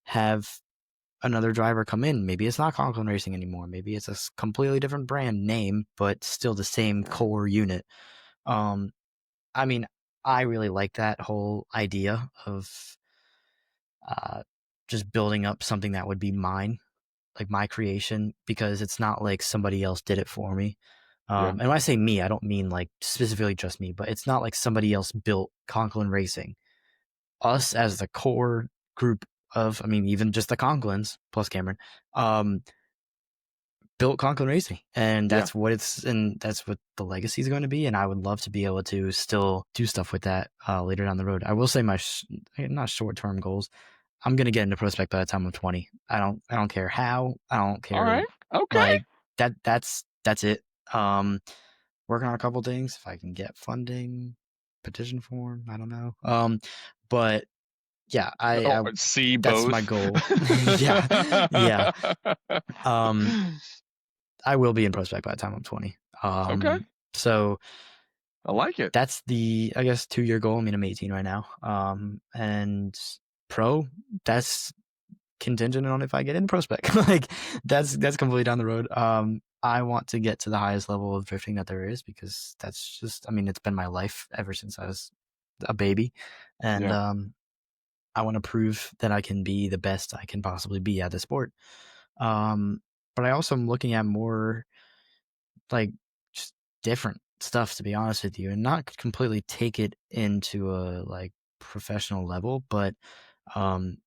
have another driver come in. Maybe it's not Conklin Racing anymore. Maybe it's a completely different brand name, but still the same core unit. I mean, I really like that whole idea of just building up something that would be mine, like my creation, because it's not like somebody else did it for me. And when I say me, I don't mean like specifically just me, but it's not like somebody else built Conklin Racing. Us as the core group of, I mean, even just the Conklins plus Cameron, built Conklin Racing, and that's what that's what the legacy is going to be. And I would love to be able to still do stuff with that later down the road. I will say my not short term goals. I'm gonna get into prospect by the time I'm 20. I don't care how. I don't care. All right. Okay. Like that's it. Working on a couple things. If I can get funding, petition form. I don't know. But yeah, I see that's both. my goal. yeah. I will be in prospect by the time I'm 20. Okay. So I like it. that's the, I guess, 2-year goal. I mean, I'm 18 right now. And pro, that's contingent on if I get in prospect. Like that's completely down the road. I want to get to the highest level of drifting that there is, because that's just, I mean, it's been my life ever since I was a baby. And I want to prove that I can be the best I can possibly be at the sport. But I also am looking at more like just different stuff, to be honest with you, and not completely take it into a like professional level, but I'm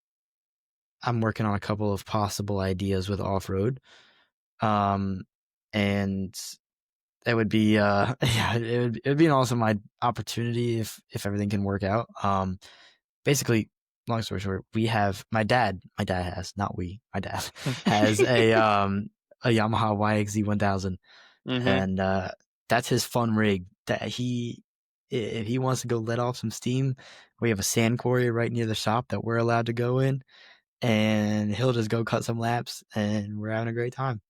working on a couple of possible ideas with off-road. And it would be it'd be an awesome opportunity if everything can work out. Basically, long story short, we have my dad has, not we, my dad has a Yamaha YXZ 1000, and that's his fun rig that if he wants to go let off some steam, we have a sand quarry right near the shop that we're allowed to go in, and he'll just go cut some laps, and we're having a great time.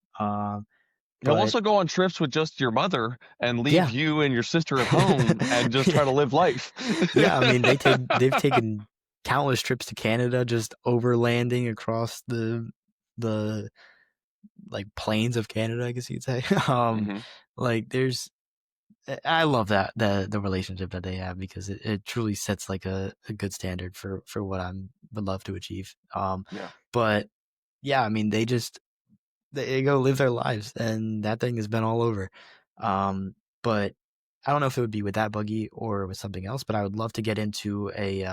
You'll also go on trips with just your mother and leave you and your sister at home and just try to live life. Yeah, I mean, they've taken countless trips to Canada, just overlanding across the like plains of Canada, I guess you'd say. Like I love that the relationship that they have, because it truly sets like a good standard for what would love to achieve. But yeah, I mean, they go live their lives, and that thing has been all over. But I don't know if it would be with that buggy or with something else, but I would love to get into a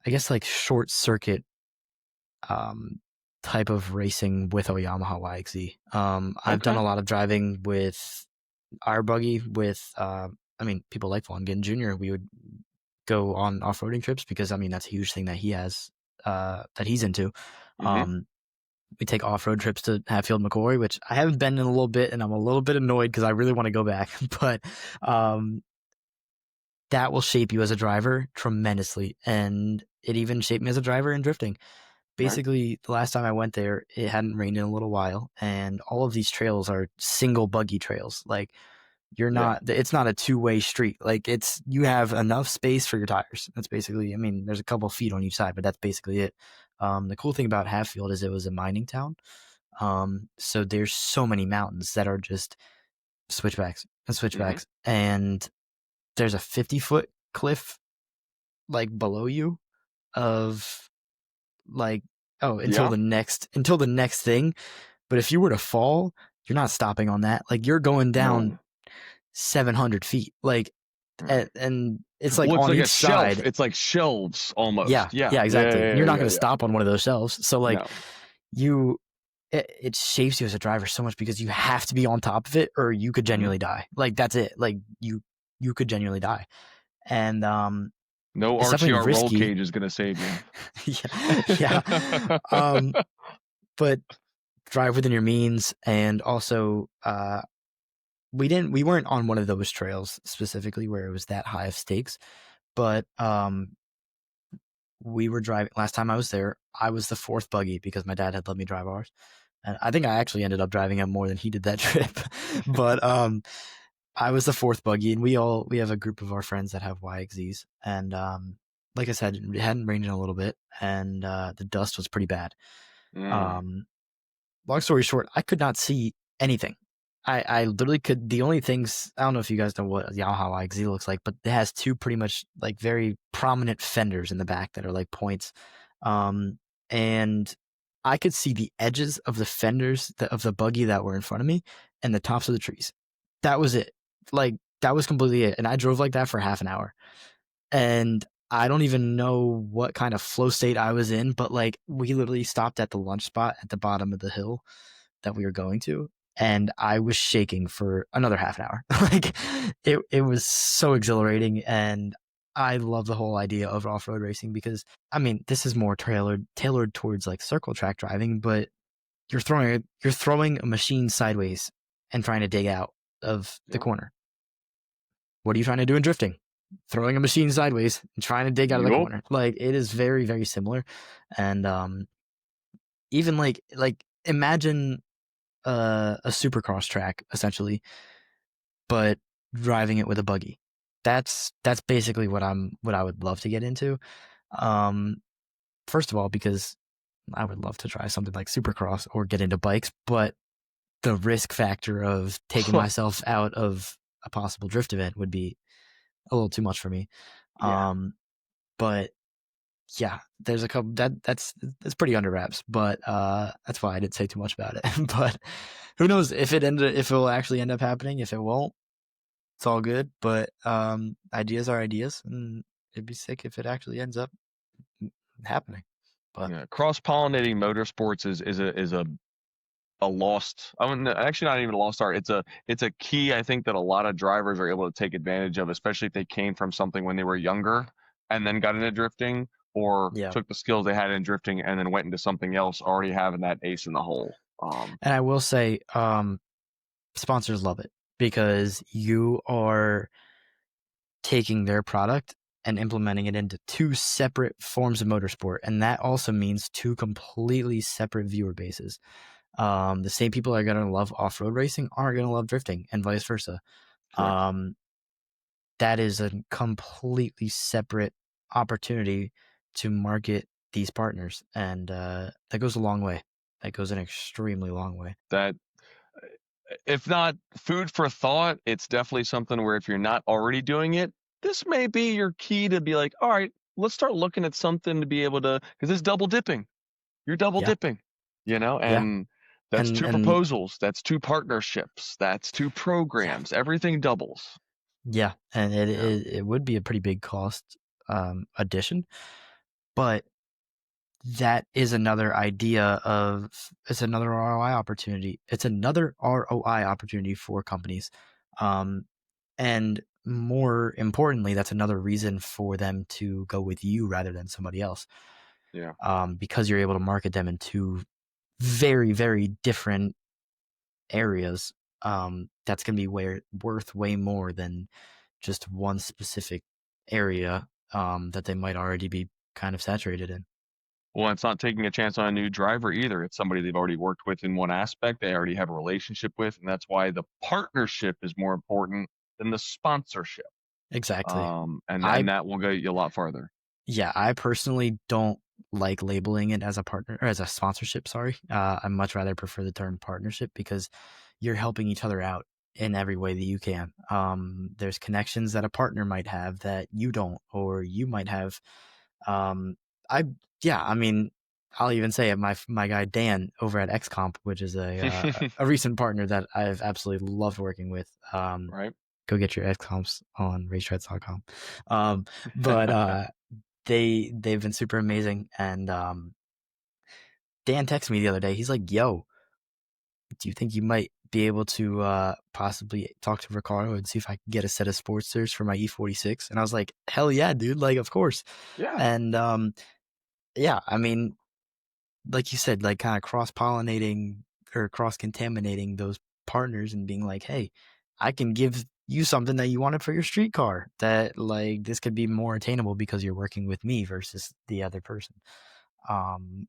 I guess like short circuit type of racing with a Yamaha YXZ. I've done a lot of driving with our buggy with I mean, people like Vaughn Ginn Jr. We would go on off-roading trips because, I mean, that's a huge thing that he has that he's into. We take off-road trips to Hatfield McCoy, which I haven't been in a little bit, and I'm a little bit annoyed because I really want to go back. But that will shape you as a driver tremendously, and it even shaped me as a driver in drifting. Basically, the last time I went there, it hadn't rained in a little while, and all of these trails are single buggy trails. Like, it's not a two-way street. Like, you have enough space for your tires. That's basically, I mean, there's a couple of feet on each side, but that's basically it. The cool thing about Hatfield is it was a mining town. So there's so many mountains that are just switchbacks and switchbacks. And there's a 50-foot cliff like below you of like, until the next thing. But if you were to fall, you're not stopping on that. Like, you're going down 700 feet. Like, and it's like on each side. It's like shelves almost. Yeah, exactly. You're not going to stop on one of those shelves. So like it shapes you as a driver so much, because you have to be on top of it or you could genuinely die. Like, that's it. Like, you could genuinely die. And no RTR roll cage is going to save you. But drive within your means, and also we weren't on one of those trails specifically where it was that high of stakes, but we were driving last time I was there. I was the fourth buggy because my dad had let me drive ours. And I think I actually ended up driving him more than he did that trip. But I was the fourth buggy, and we have a group of our friends that have YXZs, and like I said, it hadn't rained in a little bit, and the dust was pretty bad. Long story short, I could not see anything. I literally could. The only things, I don't know if you guys know what Yamaha YXZ looks like, but it has two pretty much like very prominent fenders in the back that are like points, and I could see the edges of the fenders of the buggy that were in front of me and the tops of the trees. That was it. Like, that was completely it. And I drove like that for half an hour. And I don't even know what kind of flow state I was in, but like, we literally stopped at the lunch spot at the bottom of the hill that we were going to. And I was shaking for another half an hour. Like, it was so exhilarating. And I love the whole idea of off-road racing because, I mean, this is more tailored towards like circle track driving, but you're throwing a machine sideways and trying to dig out of the corner. What are you trying to do in drifting? Throwing a machine sideways and trying to dig out of the corner. Like, it is very, very similar. And even like imagine a supercross track essentially, but driving it with a buggy. That's basically what I would love to get into. First of all, because I would love to try something like supercross or get into bikes, but the risk factor of taking myself out of a possible drift event would be a little too much for me. Yeah. But yeah, there's a couple that's pretty under wraps, but that's why I didn't say too much about it. But who knows if it will actually end up happening. If it won't, it's all good. But ideas are ideas, and it'd be sick if it actually ends up happening. But yeah, cross-pollinating motorsports is a lost, I mean, actually not even a lost art. It's a key, I think, that a lot of drivers are able to take advantage of, especially if they came from something when they were younger and then got into drifting, or took the skills they had in drifting and then went into something else, already having that ace in the hole. And I will say, sponsors love it because you are taking their product and implementing it into two separate forms of motorsport, and that also means two completely separate viewer bases. The same people that are going to love off-road racing aren't going to love drifting, and vice versa. That is a completely separate opportunity to market these partners, and that goes a long way. That goes an extremely long way. That, if not food for thought, it's definitely something where if you're not already doing it, this may be your key to be like, all right, let's start looking at something to be able to, because it's double dipping. You're double dipping, and that's two proposals, that's two partnerships, that's two programs, everything doubles. Yeah, and it would be a pretty big cost addition, but that is another idea of, it's another ROI opportunity. It's another ROI opportunity for companies. And more importantly, that's another reason for them to go with you rather than somebody else. Yeah. Because you're able to market them in two very, very different areas. That's going to be worth way more than just one specific area that they might already be kind of saturated in. Well, it's not taking a chance on a new driver either. It's somebody they've already worked with in one aspect, they already have a relationship with, and that's why the partnership is more important than the sponsorship. Exactly. And that will go you a lot farther. Yeah, I personally don't like labeling it as a partner or as a sponsorship. Sorry. I much rather prefer the term partnership because you're helping each other out in every way that you can. There's connections that a partner might have that you don't, or you might have. I mean, I'll even say it. My guy Dan over at XComp, which is a recent partner that I've absolutely loved working with. Right. Go get your XComps on racetreds.com. But they've been super amazing. And Dan texted me the other day. He's like, "Yo, do you think you might be able to possibly talk to Ricardo and see if I can get a set of Sportsters for my E46?" And I was like, "Hell yeah, dude! Like, of course." Yeah. And yeah, I mean, like you said, like kind of cross-pollinating or cross-contaminating those partners and being like, "Hey, I can give you something that you wanted for your street car, that like this could be more attainable because you're working with me versus the other person. And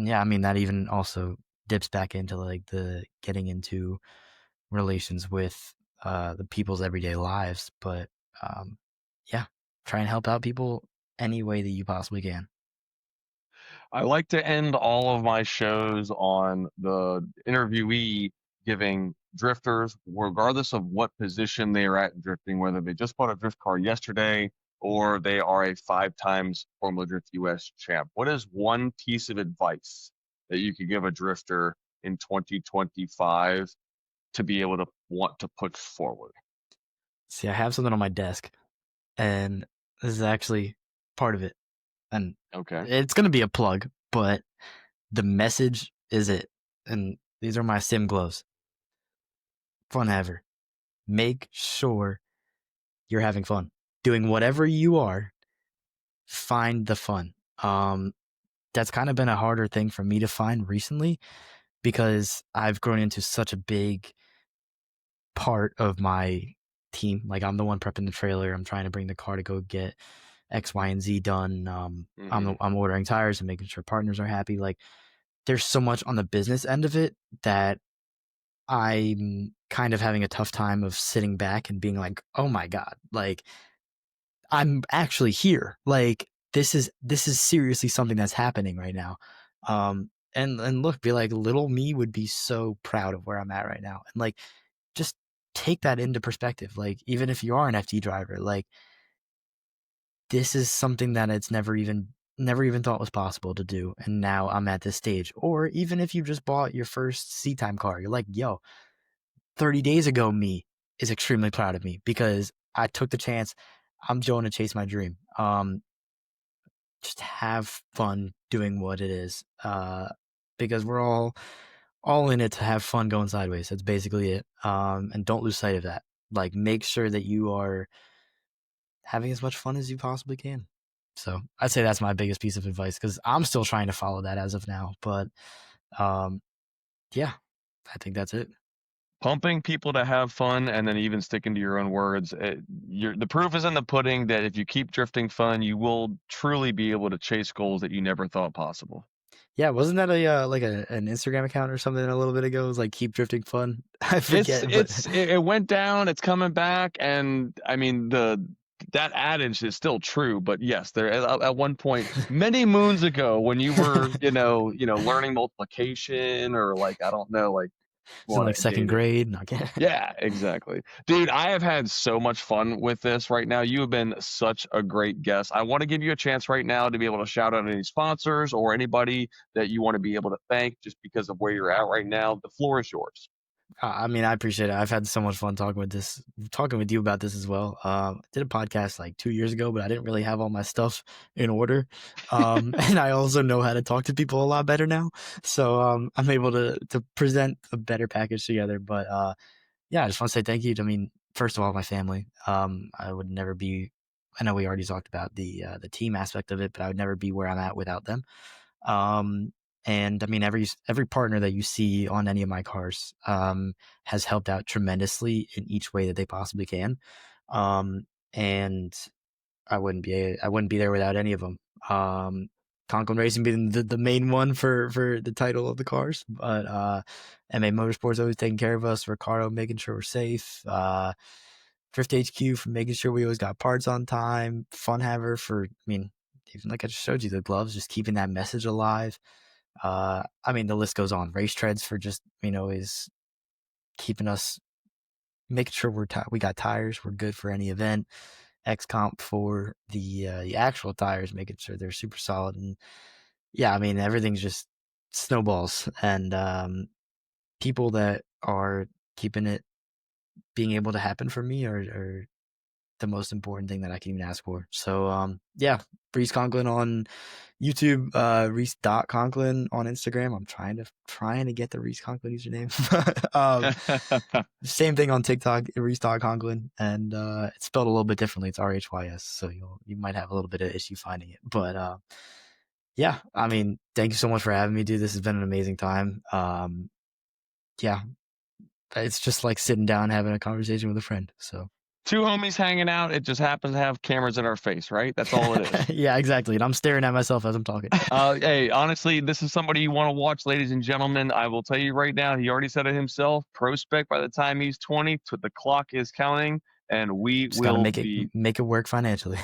yeah, I mean, that even also dips back into like the getting into relations with the people's everyday lives. But yeah, try and help out people any way that you possibly can. I like to end all of my shows on the interviewee giving drifters, regardless of what position they are at in drifting, whether they just bought a drift car yesterday or they are a 5 times Formula Drift US champ. What is one piece of advice that you could give a drifter in 2025 to be able to want to push forward? See, I have something on my desk, and this is actually part of it. And Okay. it's going to be a plug, but the message is it. And these are my sim glows. Fun ever. Make sure you're having fun. Doing whatever you are, find the fun. That's kind of been a harder thing for me to find recently because I've grown into such a big part of my team. Like, I'm the one prepping the trailer. I'm trying to bring the car to go get X, Y, and Z done. I'm ordering tires and making sure partners are happy. Like, there's so much on the business end of it that I'm kind of having a tough time of sitting back and being like, oh my God, like, I'm actually here. Like, this is seriously something that's happening right now. And look, be like, little me would be so proud of where I'm at right now. And like, just take that into perspective. Like, even if you are an FD driver, like, this is something that it's never even thought was possible to do. And now I'm at this stage. Or even if you just bought your first seat time car, you're like, yo, 30 days ago, me is extremely proud of me because I took the chance. I'm going to chase my dream. Just have fun doing what it is. Because we're all in it to have fun going sideways. That's basically it. And don't lose sight of that. Like, make sure that you are having as much fun as you possibly can. So I'd say that's my biggest piece of advice because I'm still trying to follow that as of now. But yeah, I think that's it. Pumping people to have fun and then even sticking to your own words. The proof is in the pudding that if you keep drifting fun, you will truly be able to chase goals that you never thought possible. Yeah, wasn't that a like an Instagram account or something a little bit ago? It was like keep drifting fun. I forget. It went down. It's coming back, and I mean that adage is still true. But yes, there at one point many moons ago when you were learning multiplication or like I don't know like It's in like second grade. No, yeah, exactly. Dude, I have had so much fun with this right now. You have been such a great guest. I want to give you a chance right now to be able to shout out any sponsors or anybody that you want to be able to thank just because of where you're at right now. The floor is yours. I mean, I appreciate it. I've had so much fun talking with you about this as well. I did a podcast like 2 years ago, but I didn't really have all my stuff in order. And I also know how to talk to people a lot better now. So I'm able to present a better package together. But yeah, I just want to say thank you to, I mean, first of all, my family. I would never be, I know we already talked about the team aspect of it, but I would never be where I'm at without them. And I mean, every partner that you see on any of my cars has helped out tremendously in each way that they possibly can. And I wouldn't be there without any of them. Conklin Racing being the main one for the title of the cars, but MA Motorsports always taking care of us. Ricardo making sure we're safe. Drift HQ for making sure we always got parts on time. Funhaver for, I mean, even like I just showed you, the gloves, just keeping that message alive. I mean, the list goes on. Race Treads for just, is keeping us, making sure we got tires, we're good for any event. X-Comp for the actual tires, making sure they're super solid. And yeah, I mean, everything's just snowballs. And people that are keeping it, being able to happen for me are the most important thing that I can even ask for. So yeah, Rhys Conklin on YouTube, Rhys.Conklin on Instagram. I'm trying to get the Rhys Conklin username. Same thing on TikTok, Rhys.Conklin, and it's spelled a little bit differently. It's RHYS, so you might have a little bit of issue finding it. But yeah, I mean, thank you so much for having me, dude. This has been an amazing time. Yeah, it's just like sitting down having a conversation with a friend. So Two homies hanging out. It just happens to have cameras in our face, right? That's all it is. yeah, exactly. And I'm staring at myself as I'm talking. Hey, honestly, this is somebody you want to watch, ladies and gentlemen. I will tell you right now, he already said it himself. Prospect by the time he's 20, the clock is counting, and we Just gotta will make it work financially.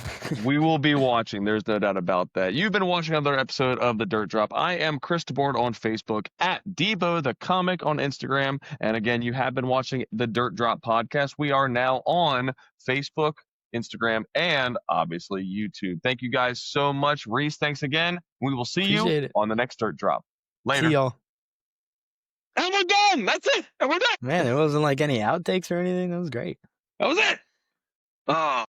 we will be watching. There's no doubt about that. You've been watching another episode of The Dirt Drop. I am Chris DeBoard on Facebook, at Debo the Comic on Instagram. And again, you have been watching The Dirt Drop podcast. We are now on Facebook, Instagram, and obviously YouTube. Thank you guys so much. Rhys, thanks again. We will see Appreciate you it. on the next Dirt Drop. Later. See y'all. And we're done. That's it. And we're done. Man, there wasn't like any outtakes or anything. That was great. That was it. Oh.